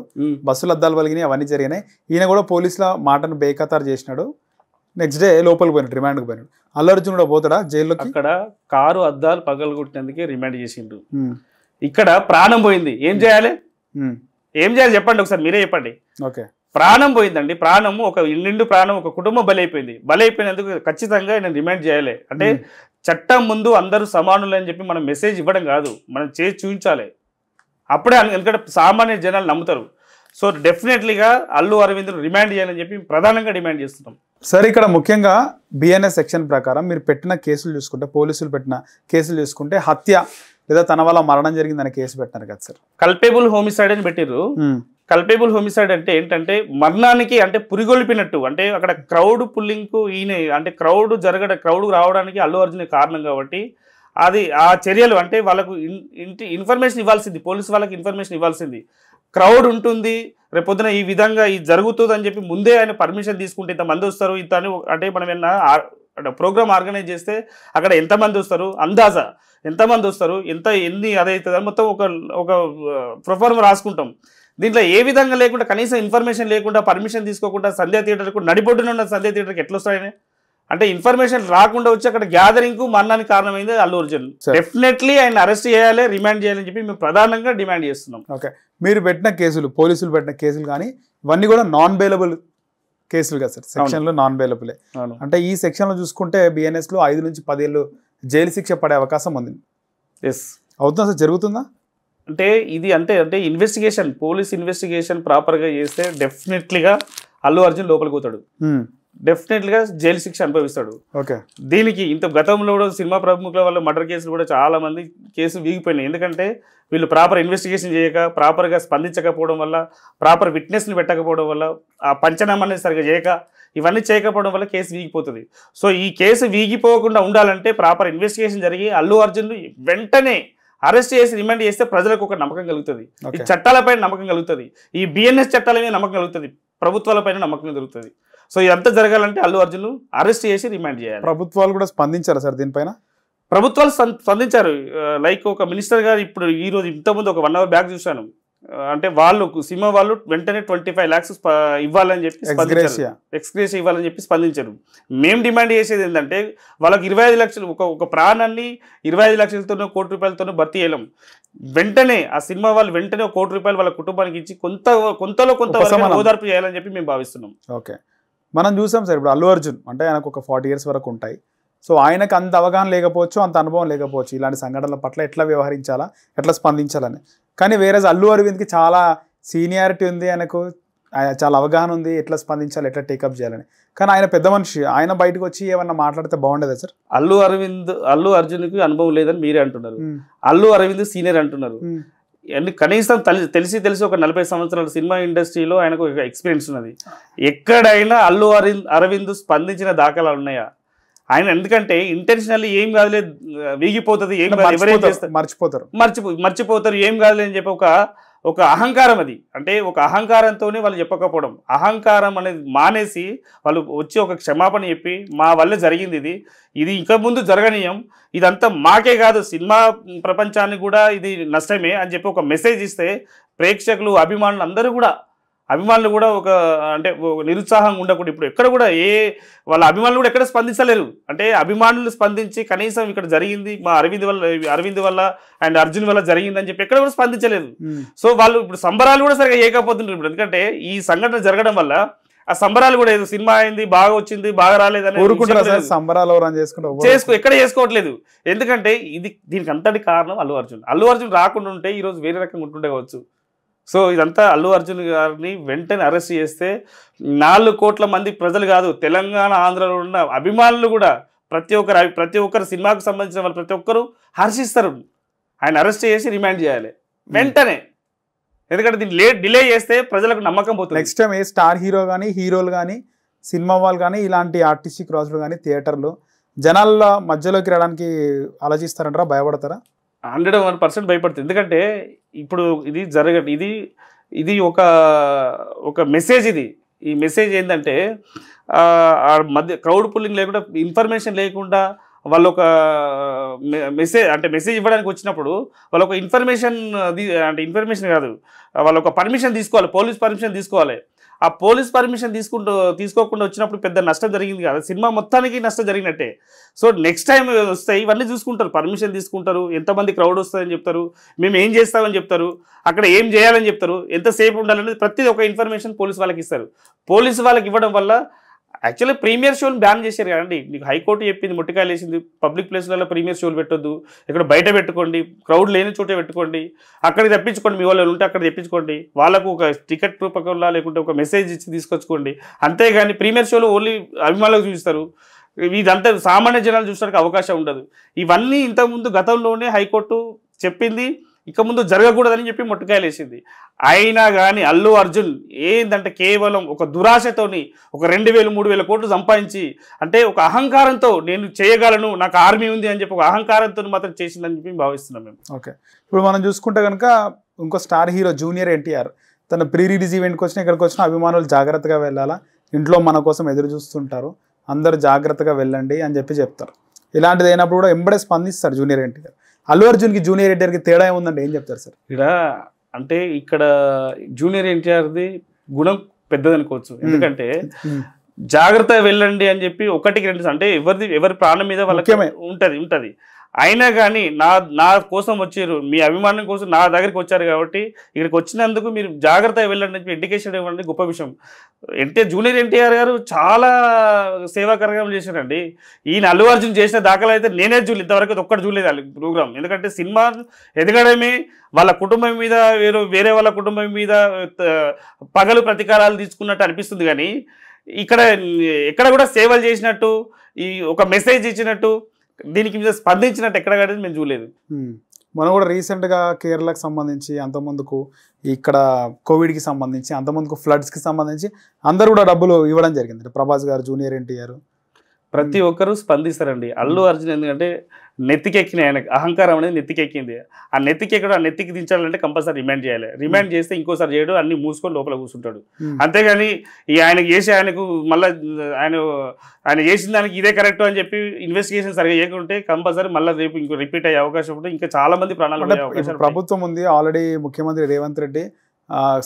బస్సులు అద్దాలు పలిగినాయి, అవన్నీ జరిగినాయి. ఈయన కూడా పోలీసుల మాటను బేఖతారు చేసినాడు, నెక్స్ట్ డే లోపలికి పోయినాడు, రిమాండ్కి పోయినాడు. అల్లు అర్జున్ కూడా పోతాడా జైల్లోకి? అక్కడ కారు అద్దాలు పగలగొట్టినందుకే రిమాండ్ చేసిండు, ఇక్కడ ప్రాణం పోయింది. ఏం చేయాలి చెప్పండి ఒకసారి, మీరే చెప్పండి. ఓకే, ప్రాణం పోయిందండి, ప్రాణము ఒక నిండు ప్రాణం, ఒక కుటుంబం బలైపోయినందుకు ఖచ్చితంగా నేను రిమాండ్ చేయాలి. అంటే చట్టం ముందు అందరూ సమానులు అని చెప్పి మనం మెసేజ్ ఇవ్వడం కాదు, మనం చేసి చూపించాలి. అప్పుడే ఎందుకంటే సామాన్య జనాలు నమ్ముతారు. సో డెఫినెట్లీగా అల్లు అరవింద్ రిమాండ్ చేయాలని చెప్పి ప్రధానంగా డిమాండ్ చేస్తున్నాం. సార్ ఇక్కడ ముఖ్యంగా బిఎన్ఎస్ సెక్షన్ ప్రకారం మీరు పెట్టిన కేసులు చూసుకుంటే, పోలీసులు పెట్టిన కేసులు చూసుకుంటే హత్య లేదా తన వల్ల మరణం జరిగిందనే కేసు పెట్టినారు కదా సార్. కల్పేబుల్ హోమిసైడ్ అని పెట్టిర్రు. కల్పేబుల్ హోమిసైడ్ అంటే ఏంటంటే మరణానికి అంటే పురిగొల్పినట్టు, అంటే అక్కడ క్రౌడ్ పుల్లింగ్కు ఈయన అంటే క్రౌడ్ రావడానికి అల్లు అర్జున్ కారణం కాబట్టి అది ఆ చర్యలు అంటే వాళ్ళకు ఇన్ఫర్మేషన్ ఇవ్వాల్సింది, పోలీసు వాళ్ళకి ఇన్ఫర్మేషన్ ఇవ్వాల్సింది. క్రౌడ్ ఉంటుంది, రేపొద్దున ఈ విధంగా ఇది జరుగుతుంది అని చెప్పి ముందే ఆయన పర్మిషన్ తీసుకుంటే ఇంతమంది వస్తారు, ఇంత అంటే మనం ఏమన్నా ప్రోగ్రామ్ ఆర్గనైజ్ చేస్తే అక్కడ ఎంతమంది వస్తారు, అందాజా ఎంతమంది వస్తారు, ఎన్ని అదవుతుంది అని మొత్తం ఒక ప్రొఫార్మ్ రాసుకుంటాం. దీంట్లో ఏ విధంగా లేకుండా, కనీసం ఇన్ఫర్మేషన్ లేకుండా, పర్మిషన్ తీసుకోకుండా సంధ్యా థియేటర్కు నడిబొడ్డున ఉన్న సంధ్యా థియేటర్కి ఎట్లా వస్తాయని, అంటే ఇన్ఫర్మేషన్ రాకుండా వచ్చి అక్కడ గ్యాదరింగ్ మరణానికి కారణమైంది అల్లు అర్జున్. డెఫినెట్లీ ఆయన అరెస్ట్ చేయాలి, రిమాండ్ చేయాలని చెప్పి మేము ప్రధానంగా డిమాండ్ చేస్తున్నాం. ఓకే, మీరు పెట్టిన కేసులు, పోలీసులు పెట్టిన కేసులు కానీ ఇవన్నీ కూడా నాన్ బెయిలబుల్ కేసులు కదా సార్, సెక్షన్లో నాన్ బెయిలబులే. అంటే ఈ సెక్షన్లో చూసుకుంటే బిఎన్ఎస్లో 5 నుంచి 10 ఏళ్ళు జైలు శిక్ష పడే అవకాశం ఉంది. ఎస్, అవుతుందా సార్, జరుగుతుందా? అంటే ఇది అంటే ఇన్వెస్టిగేషన్, పోలీస్ ఇన్వెస్టిగేషన్ ప్రాపర్గా చేస్తే డెఫినెట్లీగా అల్లు అర్జున్ లోపలికి పోతాడు, డెఫినెట్లీగా జైలు శిక్ష అనుభవిస్తాడు. ఓకే, దీనికి ఇంత గతంలో కూడా సినిమా ప్రముఖుల వల్ల మర్డర్ కేసులు కూడా చాలా మంది కేసులు వీగిపోయినాయి. ఎందుకంటే వీళ్ళు ప్రాపర్ ఇన్వెస్టిగేషన్ చేయక, ప్రాపర్గా స్పందించకపోవడం వల్ల, ప్రాపర్ విట్నెస్ని పెట్టకపోవడం వల్ల, ఆ పంచనామా అనేది సరిగ్గా చేయక, ఇవన్నీ చేయకపోవడం వల్ల కేసు వీగిపోతుంది. సో ఈ కేసు వీగిపోకుండా ఉండాలంటే ప్రాపర్ ఇన్వెస్టిగేషన్ జరిగి అల్లు అర్జున్ వెంటనే అరెస్ట్ చేసి రిమాండ్ చేస్తే ప్రజలకు ఒక నమ్మకం కలుగుతుంది, ఈ చట్టాలపైన నమ్మకం కలుగుతుంది, ఈ బిఎన్ఎస్ చట్టాల మీద నమ్మకం కలుగుతుంది, ప్రభుత్వాలపైన నమ్మకం కలుగుతుంది. సో ఇదంతా జరగాలంటే అల్లు అర్జున్ అరెస్ట్ చేసి రిమాండ్ చేయాలి. ప్రభుత్వాలు కూడా స్పందించారా సార్ దీనిపైన? ప్రభుత్వాలు స్పందించారు. లైక్ ఒక మినిస్టర్ గారు ఇప్పుడు ఈరోజు ఇంతకుముందు ఒక 1 hour బ్యాక్ చూశాను, అంటే వాళ్ళు సినిమా వాళ్ళు వెంటనే 25 lakhs ఇవ్వాలని చెప్పి ఎక్స్గ్రేషియా ఇవ్వాలని చెప్పి స్పందించారు. మేము డిమాండ్ చేసేది ఏంటంటే వాళ్ళకి 25 లక్షలు, ఒక ప్రాణాన్ని 25 లక్షలతోనో, ₹1 కోటి భర్తీ చేయలేం. వెంటనే ఆ సినిమా వాళ్ళు వెంటనే ₹1 కోటి వాళ్ళ కుటుంబానికి ఇచ్చి కొంతలో కొంత ఓదార్పు చేయాలని చెప్పి మేము భావిస్తున్నాం. ఓకే, మనం చూసాం సార్, ఇప్పుడు అల్లు అర్జున్ అంటే ఆయనకు ఒక 40 years వరకు ఉంటాయి. సో ఆయనకు అంత అవగాహన లేకపోవచ్చు, అంత అనుభవం లేకపోవచ్చు ఇలాంటి సంఘటనల పట్ల ఎట్లా వ్యవహరించాలా, ఎట్లా స్పందించాలని. కానీ వేరే అల్లు అరవింద్కి చాలా సీనియారిటీ ఉంది, ఆయనకు చాలా అవగాహన ఉంది, ఎట్లా స్పందించాలి, ఎట్లా టేకప్ చేయాలని. కానీ ఆయన పెద్ద మనిషి, ఆయన బయటకు వచ్చి ఏమన్నా మాట్లాడితే బాగుండేదా సార్? అల్లు అర్జున్కి అనుభవం లేదని మీరే అంటున్నారు, అల్లు అరవింద్ సీనియర్ అంటున్నారు. కనీసం తెలిసి ఒక 40 సంవత్సరాల సినిమా ఇండస్ట్రీలో ఆయనకు ఒక ఎక్స్పీరియన్స్ ఉన్నది. ఎక్కడైనా అల్లు అరవింద్ స్పందించిన దాఖలాలు ఉన్నాయా? ఆయన ఎందుకంటే ఇంటెన్షనల్లీ ఏం కాదులే, వీగిపోతుంది, ఏం మర్చిపోతారు, ఏం కాదులే అని చెప్పి ఒక అహంకారం, అది అంటే ఒక అహంకారంతోనే వాళ్ళు చెప్పకపోవడం. అహంకారం అనేది మానేసి వాళ్ళు వచ్చి ఒక క్షమాపణ చెప్పి మా వల్ల జరిగింది, ఇది ఇక ముందు జరగనీయం, ఇదంతా మాకే కాదు సినిమా ప్రపంచానికి కూడా ఇది నష్టమే అని చెప్పి ఒక మెసేజ్ ఇస్తే ప్రేక్షకులు, అభిమానులు కూడా ఒక అంటే నిరుత్సాహంగా ఉండకుండా, ఇప్పుడు ఎక్కడ కూడా వాళ్ళ అభిమానులు కూడా ఎక్కడ స్పందించలేరు. అంటే అభిమానులు స్పందించి కనీసం ఇక్కడ జరిగింది మా అరవింద్ వల్ల అండ్ అర్జున్ వల్ల జరిగిందని చెప్పి ఎక్కడ కూడా స్పందించలేదు. సో వాళ్ళు ఇప్పుడు సంబరాలు కూడా సరిగా చేయకపోతుంటారు ఇప్పుడు, ఎందుకంటే ఈ సంఘటన జరగడం వల్ల ఆ సంబరాలు కూడా ఏదో సినిమా అయింది, బాగా వచ్చింది, బాగా రాలేదని ఎక్కడ చేసుకోవట్లేదు. ఎందుకంటే దీనికి అంతటి కారణం అల్లు అర్జున్ రాకుండా ఉంటే ఈరోజు వేరే రకంగా ఉంటుండే కావచ్చు. సో ఇదంతా అల్లు అర్జున్ గారిని వెంటనే అరెస్ట్ చేస్తే 4 కోట్ల మంది ప్రజలు కాదు, తెలంగాణ ఆంధ్రలో ఉన్న అభిమానులు కూడా ప్రతి ఒక్కరు సినిమాకు సంబంధించిన వాళ్ళు ప్రతి ఒక్కరు హర్షిస్తారు. ఆయన అరెస్ట్ చేసి రిమాండ్ చేయాలి వెంటనే, ఎందుకంటే దీన్ని డిలే చేస్తే ప్రజలకు నమ్మకం పోతుంది. నెక్స్ట్ టైం ఏ స్టార్ హీరో కానీ, హీరోలు కానీ, సినిమా వాళ్ళు కానీ, ఇలాంటి ఆర్టిస్టిక్ క్రాస్లు కానీ థియేటర్లు జనాల మధ్యలోకి రావడానికి ఆలోచిస్తారంటారా, భయపడతారా? 101% భయపడుతుంది. ఎందుకంటే ఇప్పుడు ఇది ఇది ఇది ఒక మెసేజ్. ఈ మెసేజ్ ఏంటంటే మధ్య క్రౌడ్ పుల్లింగ్ లేకుండా, ఇన్ఫర్మేషన్ లేకుండా వాళ్ళు ఒక మెసేజ్ ఇవ్వడానికి వచ్చినప్పుడు వాళ్ళు ఒక ఇన్ఫర్మేషన్ కాదు, వాళ్ళు ఒక పర్మిషన్ తీసుకోవాలి, పోలీస్ పర్మిషన్ తీసుకోవాలి. ఆ పోలీస్ పర్మిషన్ తీసుకోకుండా వచ్చినప్పుడు పెద్ద నష్టం జరిగింది కదా, సినిమా మొత్తానికి నష్టం జరిగినట్టే. సో నెక్స్ట్ టైం వస్తాయి ఇవన్నీ చూసుకుంటారు, పర్మిషన్ తీసుకుంటారు, ఎంతమంది క్రౌడ్ వస్తుందని చెప్తారు, మేము ఏం చేస్తామని చెప్తారు, అక్కడ ఏం చేయాలని చెప్తారు, ఎంతసేపు ఉండాలనేది ప్రతి ఒక్క ఇన్ఫర్మేషన్ పోలీసు వాళ్ళకి ఇస్తారు. పోలీసు వాళ్ళకి ఇవ్వడం వల్ల యాక్చువల్లీ ప్రీమియర్ షోలు బ్యాన్ చేశారు కదండి. నీకు హైకోర్టు చెప్పింది, ముట్టికాయలు వేసింది, పబ్లిక్ ప్లేస్లలో ప్రీమియర్ షోలు పెట్టొద్దు, ఇక్కడ బయట పెట్టుకోండి, క్రౌడ్ లేని చోటే పెట్టుకోండి, అక్కడికి తెప్పించుకోండి, మీ వాళ్ళు ఉంటే అక్కడ తెప్పించుకోండి, వాళ్ళకు ఒక టికెట్ రూపకంలో లేకుంటే ఒక మెసేజ్ ఇచ్చి తీసుకొచ్చుకోండి. అంతేగాని ప్రీమియర్ షోలు ఓన్లీ అభిమానులకు చూపిస్తారు, ఇదంతా సామాన్య జనాలు చూసడానికి అవకాశం ఉండదు. ఇవన్నీ ఇంతకుముందు గతంలోనే హైకోర్టు చెప్పింది, ఇక ముందు జరగకూడదని చెప్పి ముట్టుకాయలు వేసింది. అయినా కానీ అల్లు అర్జున్ ఏంటంటే కేవలం ఒక దురాశతోని ఒక 2,000-3,000 కోట్లు సంపాదించి, అంటే ఒక అహంకారంతో నేను చేయగలను, నాకు ఆర్మీ ఉంది అని చెప్పి ఒక అహంకారంతో మాత్రం చేసిందని చెప్పి భావిస్తున్నాం మేము. ఓకే, ఇప్పుడు మనం చూసుకుంటే కనుక ఇంకో స్టార్ హీరో జూనియర్ ఎన్టీఆర్ తన ప్రీ రిలీజ్ ఈవెంట్కి వచ్చిన ఇక్కడికి వచ్చిన అభిమానులు జాగ్రత్తగా వెళ్ళాలా, ఇంట్లో మన కోసం ఎదురు చూస్తుంటారు, అందరూ జాగ్రత్తగా వెళ్ళండి అని చెప్పి చెప్తారు. ఇలాంటిది అయినప్పుడు కూడా ఎంబడే స్పందిస్తారు జూనియర్ ఎన్టీఆర్. అల్లు అర్జున్కి జూనియర్ ఎన్టీఆర్కి తేడా ఏముందంటే ఏం చెప్తారు సార్? ఇక్కడ జూనియర్ ఎన్టీఆర్ది గుణం పెద్దదనుకోవచ్చు. ఎందుకంటే జాగ్రత్తగా వెళ్ళండి అని చెప్పి 1-2 అంటే ఎవరి ప్రాణం మీద వాళ్ళకి ఉంటది. అయినా కానీ నా కోసం వచ్చారు, మీ అభిమానం కోసం నా దగ్గరికి వచ్చారు కాబట్టి ఇక్కడికి వచ్చినందుకు మీరు జాగ్రత్తగా వెళ్ళండి అని ఎడ్యుకేషన్ ఇవ్వండి, గొప్ప విషయం. జూనియర్ ఎన్టీఆర్ గారు చాలా సేవా కార్యక్రమాలు చేశారండి. ఈయన అల్లు అర్జున్ చేసిన దాఖలు అయితే నేనే చూడలేదు, ఇంతవరకు ఒక్కటి చూడలేదు ప్రోగ్రామ్. ఎందుకంటే సినిమా ఎదగడమే వాళ్ళ కుటుంబం మీద వేరే వాళ్ళ కుటుంబం మీద పగలు ప్రతీకారాలు తీసుకున్నట్టు అనిపిస్తుంది, కానీ ఎక్కడ కూడా సేవలు చేసినట్టు, ఈ ఒక మెసేజ్ ఇచ్చినట్టు, దీనికి మీద స్పందించినట్టు ఎక్కడ కానీ మేము చూడలేదు. మనం కూడా రీసెంట్గా కేరళకు సంబంధించి, అంతకుముందుకు ఇక్కడ కోవిడ్కి సంబంధించి, అంతకుముందుకు ఫ్లడ్స్కి సంబంధించి అందరూ కూడా డబ్బులు ఇవ్వడం జరిగింది. ప్రభాస్ గారు, జూనియర్ ఎన్టీఆర్ ప్రతి ఒక్కరూ స్పందిస్తారండి. అల్లు అర్జున్ ఎందుకంటే నెత్తికెక్కిన, ఆయనకు అహంకారం అనేది నెత్తికెక్కింది. ఆ నెత్తికి దించాలంటే కంపల్సరీ రిమాండ్ చేయాలి. రిమాండ్ చేస్తే ఇంకోసారి చేయడు, అన్ని మూసుకొని లోపల కూర్చుంటాడు. అంతేగాని ఆయనకు మళ్ళీ ఆయన చేసిన దానికి ఇదే కరెక్ట్ అని చెప్పి ఇన్వెస్టిగేషన్ సరిగా చేయకుంటే కంపల్సరీ మళ్ళీ రేపు ఇంకో రిపీట్ అయ్యే అవకాశం ఉంటుంది. ఇంకా చాలా మంది ప్రాణాలు పోయే అవకాశం. ప్రభుత్వం ఉంది ఆల్రెడీ, ముఖ్యమంత్రి రేవంత్ రెడ్డి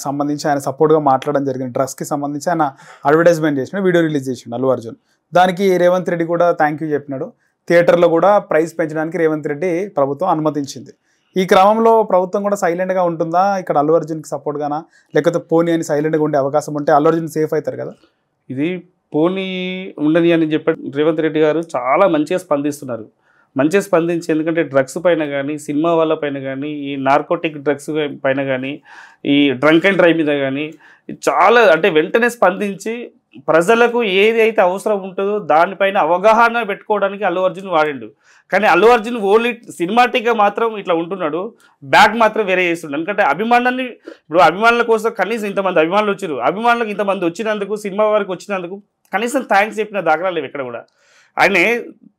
సంబంధించి ఆయన సపోర్ట్గా మాట్లాడడం జరిగింది. డ్రగ్స్కి సంబంధించి ఆయన అడ్వర్టైజ్మెంట్ చేసిన వీడియో రిలీజ్ చేసిండు అల్లు అర్జున్. దానికి రేవంత్ రెడ్డి కూడా థ్యాంక్ యూ చెప్పినాడు. థియేటర్లో కూడా ప్రైస్ పెంచడానికి రేవంత్ రెడ్డి ప్రభుత్వం అనుమతించింది. ఈ క్రమంలో ప్రభుత్వం కూడా సైలెంట్గా ఉంటుందా ఇక్కడ అల్లు అర్జున్కి సపోర్ట్గానా, లేకపోతే పోనీ అని సైలెంట్గా ఉండే అవకాశం ఉంటే అల్లు అర్జున్ సేఫ్ అవుతారు కదా? ఇది పోనీ ఉండని అని చెప్పి రేవంత్ రెడ్డి గారు చాలా మంచిగా స్పందిస్తున్నారు. మంచిగా స్పందించి, ఎందుకంటే డ్రగ్స్ పైన కానీ, సినిమా వాళ్ళ పైన కానీ, ఈ నార్కోటిక్ డ్రగ్స్ పైన కానీ, ఈ డ్రంక్ అండ్ డ్రైవ్ మీద కానీ చాలా అంటే వెంటనే స్పందించి ప్రజలకు ఏది అయితే అవసరం ఉంటుందో దానిపైన అవగాహన పెట్టుకోవడానికి అల్లు అర్జున్ వాడిండు. కానీ అల్లు అర్జున్ ఓన్లీ సినిమాటిక్గా మాత్రం ఇట్లా ఉంటున్నాడు, బ్యాక్ మాత్రం వేరే చేస్తున్నాడు. ఎందుకంటే అభిమానుల కోసం కనీసం ఇంతమంది అభిమానులు వచ్చారు, అభిమానులకు ఇంతమంది వచ్చినందుకు, సినిమా వారికి వచ్చినందుకు కనీసం థ్యాంక్స్ చెప్పిన దాఖలాలు లేవు ఎక్కడ కూడా. ఆయన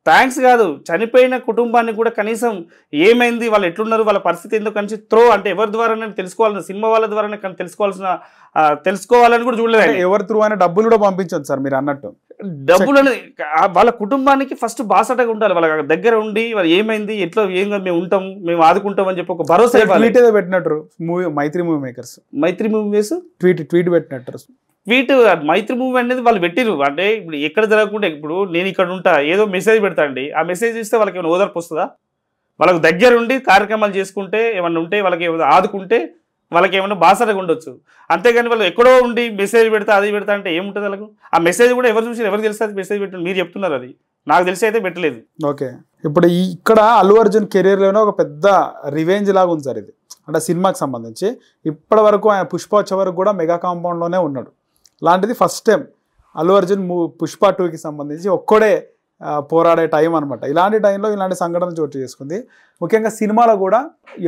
థ్యాంక్స్ కాదు, చనిపోయిన కుటుంబానికి కూడా కనీసం ఏమైంది, వాళ్ళు ఎట్లున్నారు, వాళ్ళ పరిస్థితి ఎందుకు కనిసి అంటే ఎవరి ద్వారా తెలుసుకోవాలని, సినిమా వాళ్ళ ద్వారా తెలుసుకోవాలని కూడా చూడలేదు. ఎవరి త్రూ అయినా డబ్బులు కూడా పంపించదు సార్ మీరు అన్నట్టు. డబ్బులు వాళ్ళ కుటుంబానికి ఫస్ట్ బాసటగా ఉండాలి, వాళ్ళ దగ్గర ఉండి వాళ్ళు ఏమైంది, ఎట్లా ఏం మేము ఉంటాం, మేము ఆదుకుంటాం అని చెప్పి ఒక భరోసా పెట్టినట్టు మైత్రి మూవీ మేకర్స్, మైత్రి మూవీస్ ట్వీట్ పెట్టినట్టు. మైత్రి మూవీ అనేది వాళ్ళు పెట్టిరు. అంటే ఇప్పుడు ఎక్కడ జరగకుండా, ఇప్పుడు నేను ఇక్కడ ఉంటా ఏదో మెసేజ్ పెడతా అండి, ఆ మెసేజ్ ఇస్తే వాళ్ళకి ఏమైనా ఓదార్పు వస్తుందా? వాళ్ళకి దగ్గరుండి కార్యక్రమాలు చేసుకుంటే ఏమన్నా ఉంటే, వాళ్ళకి ఏమైనా ఆదుకుంటే వాళ్ళకి ఏమైనా బాసటగా ఉండొచ్చు. అంతేగాని వాళ్ళు ఎక్కడో ఉండి మెసేజ్ పెడతా అది పెడతా అంటే ఏముంటుంది వాళ్ళకు? ఆ మెసేజ్ కూడా ఎవరు చూసి ఎవరు తెలుస్తుంది మెసేజ్ పెట్టండి, మీరు చెప్తున్నారు, అది నాకు తెలిసి అయితే పెట్టలేదు. ఓకే, ఇప్పుడు ఇక్కడ అల్లు అర్జున్ కెరీర్లోనే ఒక పెద్ద రివెంజ్ లాగా ఉంది సార్ ఇది. అంటే సినిమాకి సంబంధించి ఇప్పటి వరకు ఆయన పుష్ప వచ్చే వరకు కూడా మెగా కాంపౌండ్లోనే ఉన్నాడు. లాంటిది ఫస్ట్ టైం అల్లు అర్జున్ పుష్ప 2కి సంబంధించి ఒక్కడే పోరాడే టైం అనమాట. ఇలాంటి టైంలో ఇలాంటి సంఘటన చోటు చేసుకుంది. ముఖ్యంగా సినిమాలో కూడా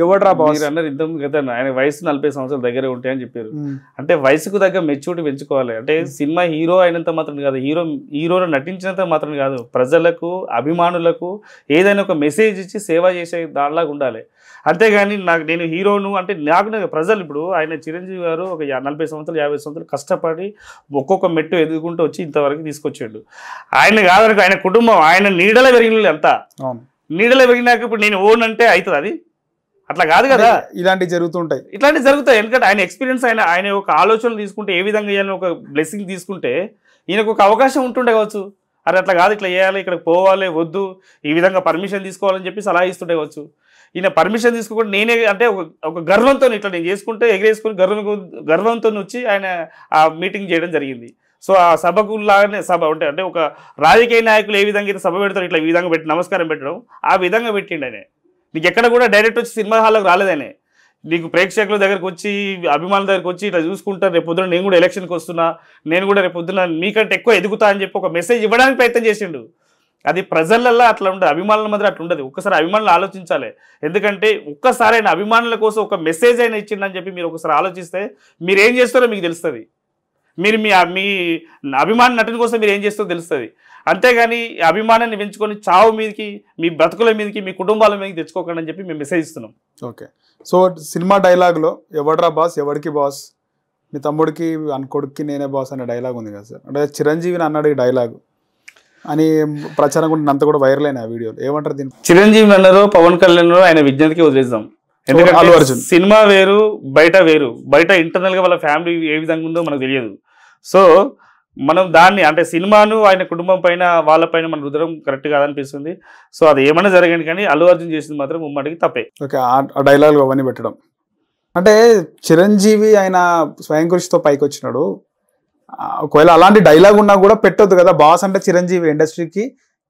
ఎవడ్రా బాస్ మీరు అన్నారు ఇంతకు కదా ఆయన వయసు 40 సంవత్సరాల దగ్గరే ఉంటాయని చెప్పారు. అంటే వయసుకు తగ్గ మెచ్యూరిటీ పెంచుకోవాలి. అంటే సినిమా హీరో అయినంత మాత్రం కాదు, హీరోలో నటించినంత మాత్రం కాదు, ప్రజలకు అభిమానులకు ఏదైనా ఒక మెసేజ్ ఇచ్చి సేవ చేసే దానిలాగా ఉండాలి. అంతేగాని నేను హీరోను అంటే నాకు ప్రజలు ఇప్పుడు ఆయన చిరంజీవి గారు ఒక 40 సంవత్సరాలు 50 సంవత్సరాలు కష్టపడి ఒక్కొక్క మెట్టు ఎదుగుకుంటూ వచ్చి ఇంతవరకు తీసుకొచ్చాడు. ఆయన కాదనుకో ఆయన కుటుంబం ఆయన నీడలో పెరిగిన అంతా నీడలో పెరిగినాక ఇప్పుడు నేను ఓన్ అంటే అవుతుంది, అది అట్లా కాదు కదా. ఇలాంటివి జరుగుతుంటాయి, ఇట్లాంటివి జరుగుతాయి. ఎందుకంటే ఆయన ఎక్స్పీరియన్స్ ఆయన ఒక ఆలోచనలు తీసుకుంటే ఏ విధంగా చేయాలని ఒక బ్లెస్సింగ్ తీసుకుంటే ఈయనకు ఒక అవకాశం ఉంటుండే కావచ్చు. అరే అట్లా కాదు, ఇట్లా చేయాలి, ఇక్కడికి పోవాలి, వద్దు, ఈ విధంగా పర్మిషన్ తీసుకోవాలని చెప్పి సలహా ఇస్తుండే కావచ్చు. ఈయన పర్మిషన్ తీసుకోకుండా నేనే అంటే ఒక గర్వంతో ఇట్లా నేను చేసుకుంటే ఎగరేసుకుని గర్వంతో వచ్చి ఆయన ఆ మీటింగ్ చేయడం జరిగింది. సో ఆ సభకు లాగానే సభ అంటే ఒక రాజకీయ నాయకులు ఏ విధంగా అయితే సభ పెడతారు ఇట్లా ఈ విధంగా పెట్టి నమస్కారం పెట్టడం ఆ విధంగా పెట్టిండు ఆయన. నీకు ఎక్కడ కూడా డైరెక్ట్ వచ్చి సినిమా హాల్లోకి రాలేదనే, నీకు ప్రేక్షకుల దగ్గరకు వచ్చి అభిమానుల దగ్గరకు వచ్చి ఇట్లా చూసుకుంటారు, రేపు పొద్దున నేను కూడా ఎలక్షన్కి వస్తున్నా, నేను కూడా రేపు పొద్దున మీకంటే ఎక్కువ ఎదుగుతా అని చెప్పి ఒక మెసేజ్ ఇవ్వడానికి ప్రయత్నం చేసిండు. అది ప్రజలల్లో అట్లా ఉండదు, అభిమానుల మధ్య అట్లా ఉండదు. ఒక్కసారి అభిమానులు ఆలోచించాలి. ఎందుకంటే ఒక్కసారి ఆయన అభిమానుల కోసం ఒక మెసేజ్ అయినా ఇచ్చిండని చెప్పి మీరు ఒకసారి ఆలోచిస్తే మీరు ఏం చేస్తారో మీకు తెలుస్తుంది. మీరు మీ అభిమాన నటుని కోసం మీరు ఏం చేస్తారో తెలుస్తుంది. అంతేగాని అభిమానాన్ని పెంచుకొని చావు మీదకి, మీ బ్రతుకుల మీదకి, మీ కుటుంబాల మీదకి తెచ్చుకోకండి అని చెప్పి మేము మెసేజ్ ఇస్తున్నాం. ఓకే. సో సినిమా డైలాగ్లో ఎవడ్రా బాస్, ఎవడికి బాస్, మీ తమ్ముడికి కొడుక్కి నేనే బాస్ అనే డైలాగ్ ఉంది కదా సార్. అంటే చిరంజీవిని అన్నాడు ఈ డైలాగ్ అని ప్రచారం కూడా అంత కూడా వైరల్ అయిన ఆ వీడియోలు, ఏమంటారు దీన్ని? చిరంజీవి అన్నారు, పవన్ కళ్యాణ్ ఆయన విజ్ఞతకి వదిలేద్దాం. ఎందుకంటే సినిమా వేరు, బయట వేరు. బయట ఇంటర్నల్ గా వాళ్ళ ఫ్యామిలీ ఏ విధంగా ఉందో మనకు తెలియదు. సో మనం దాన్ని అంటే సినిమాను ఆయన కుటుంబం పైన వాళ్ళపైన మనం రుద్దడం కరెక్ట్ కాదనిపిస్తుంది. సో అది ఏమైనా జరగండి కానీ అల్లు అర్జున్ చేసింది మాత్రం ముమ్మడికి తప్పే. ఓకే. ఆ డైలాగ్ అవన్నీ పెట్టడం అంటే చిరంజీవి ఆయన స్వయం కృషితో పైకి వచ్చినాడు. ఒకవేళ అలాంటి డైలాగ్ ఉన్నా కూడా పెట్టొద్దు కదా. బాస్ అంటే చిరంజీవి, ఇండస్ట్రీకి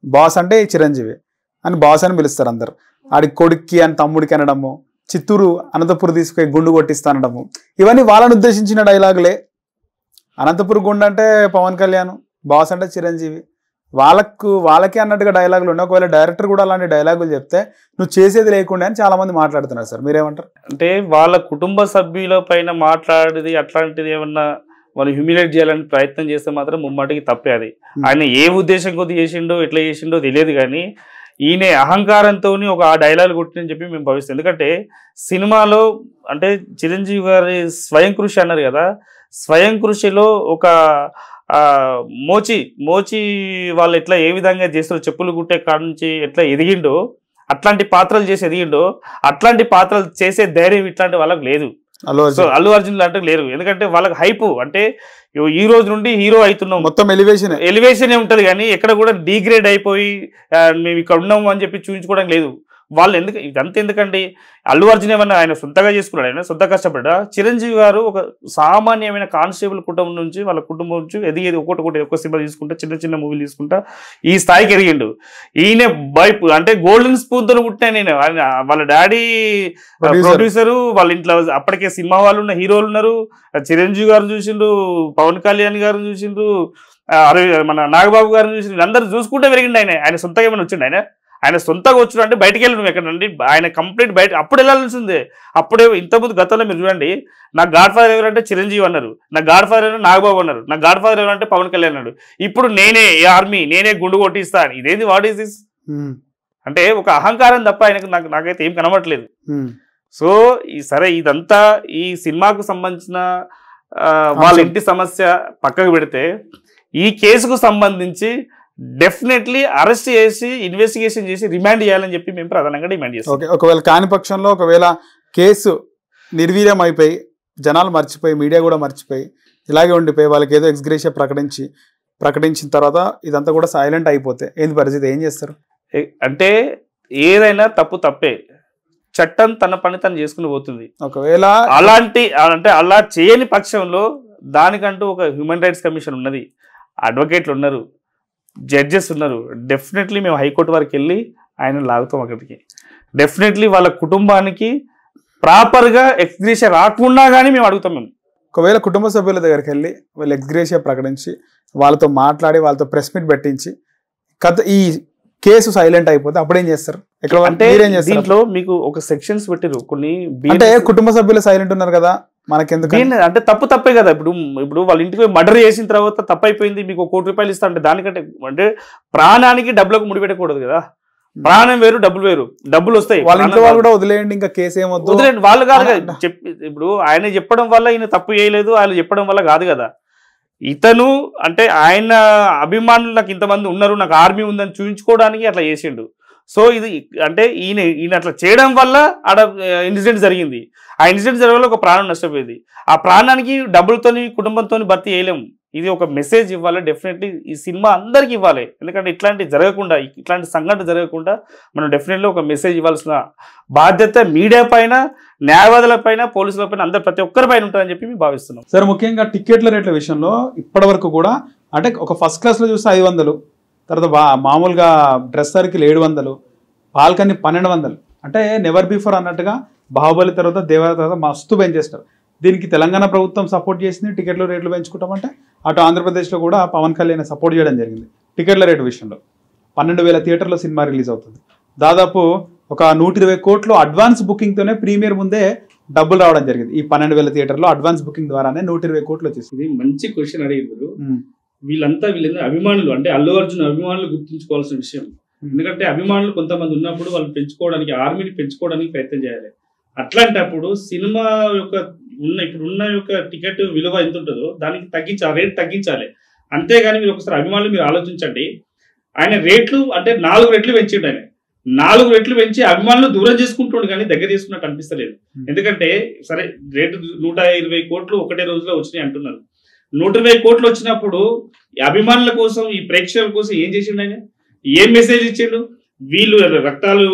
బాస్ అంటే చిరంజీవి అని బాస్ అని పిలుస్తారు అందరు. ఆడి కొడుక్కి అని తమ్ముడికి అనడము, చిత్తూరు అనంతపురం తీసుకుని గుండు కొట్టిస్తానడము, ఇవన్నీ వాళ్ళని ఉద్దేశించిన డైలాగులే. అనంతపురం గుండు అంటే పవన్ కళ్యాణ్, బాస్ అంటే చిరంజీవి, వాళ్ళకే అన్నట్టుగా డైలాగులు ఉన్నాయి. ఒకవేళ డైరెక్టర్ కూడా అలాంటి డైలాగులు చెప్తే నువ్వు చేసేది లేకుండా అని చాలా మంది మాట్లాడుతున్నారు సార్, మీరేమంటారు? అంటే వాళ్ళ కుటుంబ సభ్యుల పైన మాట్లాడేది అట్లాంటిది ఏమన్నా వాళ్ళు హ్యూమిలేట్ చేయాలని ప్రయత్నం చేస్తే మాత్రం ముమ్మటికి తప్పే. అది ఆయన ఏ ఉద్దేశం కొద్ది చేసిండో ఎట్లా చేసిండో తెలియదు కానీ ఈయన అహంకారంతో ఒక ఆ డైలాగ్ కొట్టినని చెప్పి మేము భావిస్తాం. ఎందుకంటే సినిమాలో అంటే చిరంజీవి గారి స్వయం కృషి అన్నారు కదా, స్వయం కృషిలో ఒక మోచి వాళ్ళు ఎట్లా ఏ విధంగా చేస్తారో, చెప్పులు కుట్టే కాడ నుంచి ఎట్లా ఎదిగిండో, అట్లాంటి పాత్రలు చేసి ఎదిగిండో, అట్లాంటి పాత్రలు చేసే ధైర్యం ఇట్లాంటి వాళ్ళకి లేదు. సో అల్లు అర్జున్ లాంటి లేరు. ఎందుకంటే వాళ్ళకి హైప్ అంటే ఈ రోజు నుండి హీరో అవుతున్నాం, మొత్తం ఎలివేషన్ ఉంటది కానీ ఎక్కడ కూడా డిగ్రేడ్ అయిపోయి మేము ఇక్కడ ఉన్నాము అని చెప్పి చూపించుకోవడం లేదు. వాళ్ళు ఇదంతా ఎందుకండి? అల్లు అర్జున్ ఏమన్నా ఆయన సొంతగా చేసుకున్నాడు, ఆయన సొంత కష్టపడ్డా. చిరంజీవి గారు ఒక సామాన్యమైన కానిస్టేబుల్ కుటుంబం నుంచి వాళ్ళ కుటుంబం నుంచి ఎదిగేది ఒక్కొక్క సినిమా తీసుకుంటా, చిన్న మూవీలు తీసుకుంటా ఈ స్థాయికి ఎదిగిండు. ఈయన అంటే గోల్డెన్ స్పూన్ తో పుట్టిన నేను. వాళ్ళ డాడీ ప్రొడ్యూసరు, వాళ్ళ ఇంట్లో అప్పటికే సినిమా వాళ్ళు ఉన్న హీరోలు ఉన్నారు. చిరంజీవి గారు చూసిండ్రు, పవన్ కళ్యాణ్ గారు చూసిండ్రు, మన నాగబాబు గారిని చూసిండ్రు. అందరు చూసుకుంటే పెరిగిండు. ఆయన సొంతగా ఏమైనా వచ్చిండు? ఆయన సొంతగా వచ్చాడు అంటే బయటకు వెళ్ళి నువ్వు ఎక్కడండి, ఆయన కంప్లీట్ బయట అప్పుడు వెళ్ళాల్సిందే. అప్పుడే ఇంతకుముందు గతంలో మీరు చూడండి, నా గాడ్ ఫాదర్ ఎవరంటే చిరంజీవి అన్నారు, నా గాడ్ ఫాదర్ ఎవరు నాగబాబు అన్నారు, నా గాడ్ ఫాదర్ ఎవరంటే పవన్ కళ్యాణ్ అన్నాడు. ఇప్పుడు నేనే ఆర్మీ, నేనే గుండు కొట్టిస్తా అని. ఇదేంది? What is this? అంటే ఒక అహంకారం తప్ప ఆయనకు నాకైతే ఏం కనబడట్లేదు. సో సరే, ఇదంతా ఈ సినిమాకు సంబంధించిన వాళ్ళ ఇంటి సమస్య పక్కకు పెడితే, ఈ కేసుకు సంబంధించి డెఫినెట్లీ అరెస్ట్ చేసి ఇన్వెస్టిగేషన్ చేసి రిమాండ్ చేయాలని చెప్పి మేము ప్రధానంగా డిమాండ్ చేస్తాం. ఒకవేళ కాని పక్షంలో, ఒకవేళ కేసు నిర్వీర్యం అయిపోయి జనాలు మర్చిపోయి, మీడియా కూడా మర్చిపోయి ఇలాగే ఉండిపోయి వాళ్ళకి ఏదో ఎక్స్గ్రేషియా ప్రకటించిన తర్వాత ఇదంతా కూడా సైలెంట్ అయిపోతే ఏంది పరిస్థితి? ఏం చేస్తారు? అంటే ఏదైనా తప్పే, చట్టం తన పని తను చేసుకుని పోతుంది. ఒకవేళ అలా చేయని పక్షంలో దానికంటూ ఒక హ్యూమన్ రైట్స్ కమిషన్ ఉన్నది, అడ్వకేట్లు ఉన్నారు, జడ్జెస్ ఉన్నారు. డెఫినెట్లీ మేము హైకోర్టు వరకు వెళ్ళి ఆయన లాగుతాం అక్కడికి. డెఫినెట్లీ వాళ్ళ కుటుంబానికి ప్రాపర్గా ఎక్స్గ్రేషియా రాకుండా కానీ మేము అడుగుతాం. మేము ఒకవేళ కుటుంబ సభ్యుల దగ్గరికి వెళ్ళి వాళ్ళు ఎక్స్గ్రేషియా ప్రకటించి వాళ్ళతో మాట్లాడి వాళ్ళతో ప్రెస్ మీట్ పెట్టించి కథ ఈ కేసు సైలెంట్ అయిపోతే అప్పుడేం చేస్తారు? ఎక్కడ అంటే మీరేం చేస్తారు? దీంట్లో మీకు ఒక సెక్షన్స్ పెట్టారు కొన్ని, అంటే కుటుంబ సభ్యులు సైలెంట్ ఉన్నారు కదా, మనకెందుకు? అంటే తప్పే కదా. ఇప్పుడు వాళ్ళ ఇంటికి మర్డర్ చేసిన తర్వాత తప్పైపోయింది, మీకు ₹1,00,00,000 ఇస్తా అంటే దానికంటే అంటే ప్రాణానికి డబ్బులకు ముడిపెట్టకూడదు కదా. ప్రాణం వేరు, డబ్బులు వేరు. డబ్బులు వస్తాయి, వాళ్ళ ఇంట్లో వాళ్ళు కూడా వదిలేయండి, ఇంకా కేసు ఏమొద్దు వదిలేండి. వాళ్ళు కాదు కదా చెప్పి, ఇప్పుడు ఆయన చెప్పడం వల్ల ఈయన తప్పు చేయలేదు, ఆయన చెప్పడం వల్ల కాదు కదా. ఇతను అంటే ఆయన అభిమానులు నాకు ఇంతమంది ఉన్నారు, నాకు ఆర్మీ ఉందని చూపించుకోవడానికి అట్లా చేసిండు. సో ఇది అంటే ఈయన అట్లా చేయడం వల్ల ఆడ ఇన్సిడెంట్ జరిగింది. ఆ ఇన్సిడెంట్ జరగడం వల్ల ఒక ప్రాణం నష్టపోయింది. ఆ ప్రాణానికి డబ్బులతోని కుటుంబంతో భర్తీ చేయలేము. ఇది ఒక మెసేజ్ ఇవ్వాలి, డెఫినెట్లీ ఈ సినిమా అందరికీ ఇవ్వాలి. ఎందుకంటే ఇట్లాంటి జరగకుండా, ఇట్లాంటి సంఘటన జరగకుండా మనం డెఫినెట్లీ ఒక మెసేజ్ ఇవ్వాల్సిన బాధ్యత మీడియా పైన, న్యాయవాదుల పైన, పోలీసుల పైన, అందరు ప్రతి ఒక్కరి పైన ఉంటుందని చెప్పి మేము భావిస్తున్నాం. సార్, ముఖ్యంగా టికెట్ల రేట్ల విషయంలో ఇప్పటి వరకు కూడా అంటే ఒక ఫస్ట్ క్లాస్లో చూస్తే 500, తర్వాత మామూలుగా డ్రెస్ సర్కిల్ 700, బాల్కనీ 1200, అంటే నెవర్ బిఫోర్ అన్నట్టుగా బాహుబలి తర్వాత దేవర తర్వాత మస్తు పెంచేస్తారు. దీనికి తెలంగాణ ప్రభుత్వం సపోర్ట్ చేసింది, టికెట్ల రేట్లు పెంచుకుంటామంటే అటు ఆంధ్రప్రదేశ్లో కూడా పవన్ కళ్యాణ్ సపోర్ట్ చేయడం జరిగింది. టికెట్ల రేటు విషయంలో 12,000 థియేటర్లో సినిమా రిలీజ్ అవుతుంది. దాదాపు ఒక 120 కోట్లు అడ్వాన్స్ బుకింగ్తోనే ప్రీమియర్ ముందే డబ్బులు రావడం జరిగింది. ఈ 12,000 థియేటర్లో అడ్వాన్స్ బుకింగ్ ద్వారానే 120 కోట్లు వచ్చేసింది. ఇది మంచి క్వశ్చన్ అడిగారు. వీళ్ళందరూ అభిమానులు, అంటే అల్లు అర్జున్ అభిమానులు గుర్తుంచుకోవాల్సిన విషయం. ఎందుకంటే అభిమానులు కొంతమంది ఉన్నప్పుడు వాళ్ళు పెంచుకోవడానికి, ఆర్మీని పెంచుకోవడానికి ప్రయత్నం చేయాలి. అట్లాంటప్పుడు సినిమా యొక్క ఇప్పుడున్న యొక్క టికెట్ విలువ ఎంత ఉంటుందో దానికి తగ్గించాలి, రేట్ తగ్గించాలి. అంతేగాని మీరు ఒకసారి అభిమానులు మీరు ఆలోచించండి, ఆయన రేట్లు అంటే 4 రెట్లు పెంచిండు. ఆయన 4 రెట్లు పెంచి అభిమానులు దూరం చేసుకుంటుండు, కానీ దగ్గర చేసుకున్నట్టు అనిపిస్తలేదు. ఎందుకంటే సరే రేటు 120 కోట్లు ఒకటే రోజులో వచ్చినాయి అంటున్నారు. 120 కోట్లు వచ్చినప్పుడు అభిమానుల కోసం, ఈ ప్రేక్షకుల కోసం ఏం చేసిండు ఆయన? ఏం మెసేజ్ ఇచ్చిండు? వీళ్ళు రక్తాలు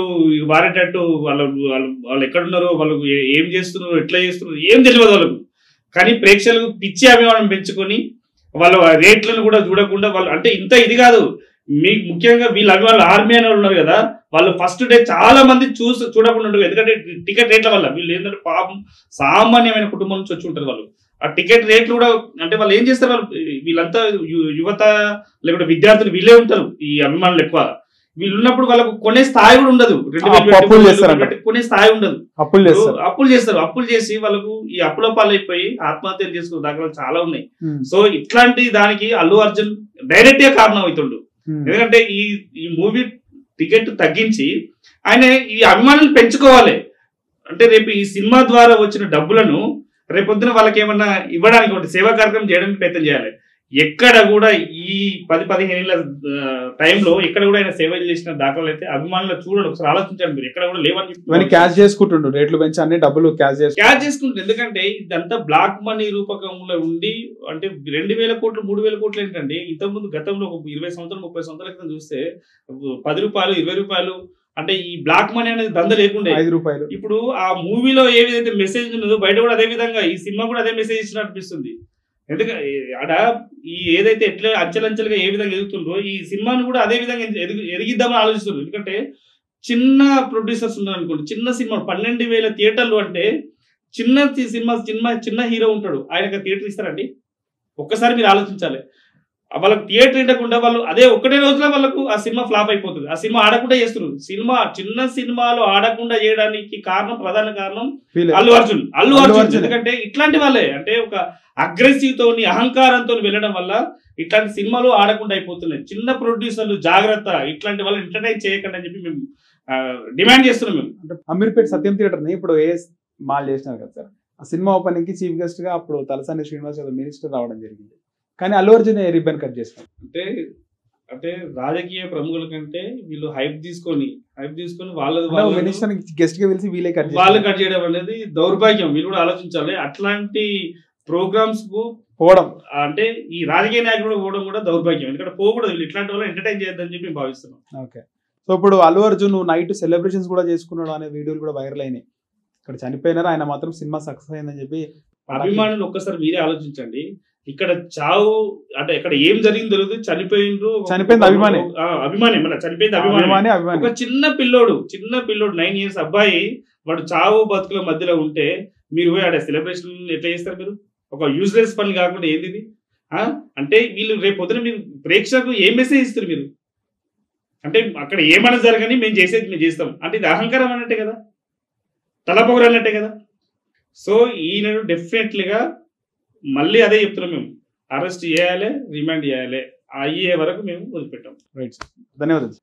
వారేటట్టు వాళ్ళు ఎక్కడున్నారో, వాళ్ళు ఏం చేస్తున్నారు, ఎట్లా చేస్తున్నారు ఏం తెలియదు వాళ్ళకు. కానీ ప్రేక్షకులకు పిచ్చి అభిమానం పెంచుకొని వాళ్ళ రేట్లను కూడా చూడకుండా వాళ్ళు అంటే ఇంత ఇది కాదు. మీకు ముఖ్యంగా వీళ్ళ అభిమానులు ఆర్మీ అనే ఉన్నారు కదా, వాళ్ళు ఫస్ట్ డే చాలా మంది చూడకుండా ఉంటారు. ఎందుకంటే టికెట్ రేట్ల వల్ల వీళ్ళు ఏంటంటే పాపం సామాన్యమైన కుటుంబం నుంచి వచ్చి ఉంటారు వాళ్ళు. ఆ టికెట్ రేట్లు కూడా అంటే వాళ్ళు ఏం చేస్తారు, వాళ్ళు వీళ్ళంతా యువత లేకపోతే విద్యార్థులు వీళ్ళే ఉంటారు. ఈ అభిమానులు ఎక్కువ వీళ్ళు ఉన్నప్పుడు వాళ్ళకు కొనే స్థాయి కూడా ఉండదు. 2,000 కొనే స్థాయి ఉండదు. అప్పులు చేస్తారు. అప్పులు చేసి వాళ్ళకు ఈ అప్పుల పాలైపోయి ఆత్మహత్యలు చేసుకున్న దాఖలు చాలా ఉన్నాయి. సో ఇట్లాంటి దానికి అల్లు అర్జున్ డైరెక్ట్ గా కారణం అవుతుండు. ఎందుకంటే ఈ మూవీ టికెట్ తగ్గించి ఆయన ఈ అభిమానులు పెంచుకోవాలి. అంటే రేపు ఈ సినిమా ద్వారా వచ్చిన డబ్బులను రేపొద్దున వాళ్ళకి ఏమన్నా ఇవ్వడానికి, ఒకటి సేవా కార్యక్రమం చేయడానికి ప్రయత్నం చేయాలి. ఎక్కడ కూడా ఈ 10-15 ఏళ్ళ టైంలో ఎక్కడ కూడా ఆయన సేవలు చేసిన దాఖలు అయితే అభిమానులు చూడండి, ఒకసారి ఆలోచించండి మీరు, ఎక్కడ కూడా లేవని చెప్పి క్యాష్ చేసుకుంటుండ్రు, రేట్లు పెంచి అన్ని డబ్బులు క్యాష్ చేసుకుంటుంది. ఎందుకంటే ఇదంతా బ్లాక్ మనీ రూపకంలో ఉండి, అంటే 2,000 కోట్లు 3,000 కోట్లు ఏంటంటే ఇంతకుముందు గతంలో ఒక 20 సంవత్సరాలు 30 సంవత్సరాల క్రితం చూస్తే ₹10 ₹20 అంటే ఈ బ్లాక్ మనీ అనేది దంద లేకుండా ₹5. ఇప్పుడు ఆ మూవీలో ఏ విధంగా మెసేజ్ ఉన్నదో బయట కూడా అదే విధంగా ఈ సినిమా కూడా అదే మెసేజ్ ఇచ్చినట్టు అనిపిస్తుంది. ఎందుకంటే ఆడ ఈ ఏదైతే ఎట్లా అంచెలంచెలుగా ఏ విధంగా ఎదుగుతుందో ఈ సినిమాను కూడా అదే విధంగా ఎదిగిద్దామని ఆలోచిస్తున్నారు. ఎందుకంటే చిన్న ప్రొడ్యూసర్స్ ఉన్నారు అనుకోండి, చిన్న సినిమా 12,000 థియేటర్లు అంటే చిన్న హీరో ఉంటాడు, ఆయనకు థియేటర్ ఇస్తారండి? ఒక్కసారి మీరు ఆలోచించాలి. వాళ్ళకి థియేటర్ ఉండకుండా వాళ్ళు అదే ఒకటే రోజులో వాళ్ళకు ఆ సినిమా ఫ్లాప్ అయిపోతుంది. ఆ సినిమా ఆడకుండా చేస్తున్నారు. చిన్న సినిమాలు ఆడకుండా చేయడానికి ప్రధాన కారణం అల్లు అర్జున్. ఎందుకంటే ఇట్లాంటి వాళ్ళే అంటే ఒక అగ్రెసివ్ తోని అహంకారంతో వెళ్ళడం వల్ల ఇట్లాంటి సినిమాలు ఆడకుండా అయిపోతున్నాయి. చిన్న ప్రొడ్యూసర్లు జాగ్రత్త, ఇట్లాంటి వాళ్ళు ఎంటర్టైన్ చేయకండి అని చెప్పి మేము డిమాండ్ చేస్తున్నాం. మేము అంటే అమీర్పేట సత్యం థియేటర్ ని ఇప్పుడు మాల్ చేసినారు కదా సార్, ఆ సినిమా ఓపెనింగ్ కి చీఫ్ గెస్ట్ గా అప్పుడు తలసాని శ్రీనివాస్ మినిస్టర్ రావడం జరిగింది. కానీ అల్లు అర్జున్ రిబ్బన్ కట్ చేస్తారు. అంటే రాజకీయ ప్రముఖుల కంటే వీళ్ళు హైప్ తీసుకొని వాళ్ళు గెస్ట్ గా పిలిచి వాళ్ళు కట్ చేయడం అనేది దౌర్భాగ్యం. వీళ్ళు కూడా ఆలోచించాలి. అట్లాంటి ప్రోగ్రామ్స్ కు పోవడం అంటే ఈ రాజకీయ నాయకులు పోవడం కూడా దౌర్భాగ్యం. ఎందుకంటే పోకూడదు, వీళ్ళు ఇట్లాంటి వాళ్ళు ఎంటర్టైన్ చేయొద్దని చెప్పి భావిస్తున్నాం. ఓకే, సో ఇప్పుడు అల్లు అర్జున్ నైట్ సెలబ్రేషన్స్ కూడా చేసుకున్నాడు అనే వీడియోలు కూడా వైరల్ అయినాయి. ఇక్కడ చనిపోయినారు, ఆయన మాత్రం సినిమా సక్సెస్ అయిందని చెప్పి అభిమానులు ఒక్కసారి మీరే ఆలోచించండి. ఇక్కడ చావు అంటే ఇక్కడ ఏం జరిగింది తెలియదు, చనిపోయింది అభిమాని మన చనిపోయింది అభిమాని. ఒక చిన్న పిల్లోడు 9 years అబ్బాయి, వాడు చావు బతుకుల మధ్యలో ఉంటే మీరు పోయి ఆడ సెలబ్రేషన్ ఎట్లా చేస్తారు? మీరు ఒక యూజ్లెస్ పని కాకుండా ఏంది ఇది? అంటే వీళ్ళు రేపు పొద్దున మీరు ప్రేక్షకులకు ఏం మెసేజ్ ఇస్తారు? మీరు అంటే అక్కడ ఏమైనా జరగని మేము చేసేది మేము చేస్తాం అంటే ఇది అహంకారం అన్నట్టే కదా, తలపొగరు అన్నట్టే కదా. సో ఈయన డెఫినెట్లీగా మళ్ళీ అదే చెప్తున్నాం, మేము అరెస్ట్ చేయాలి, రిమాండ్ చేయాలి, అయ్యే వరకు మేము వదిలిపెట్టాం. రైట్, ధన్యవాదాలు.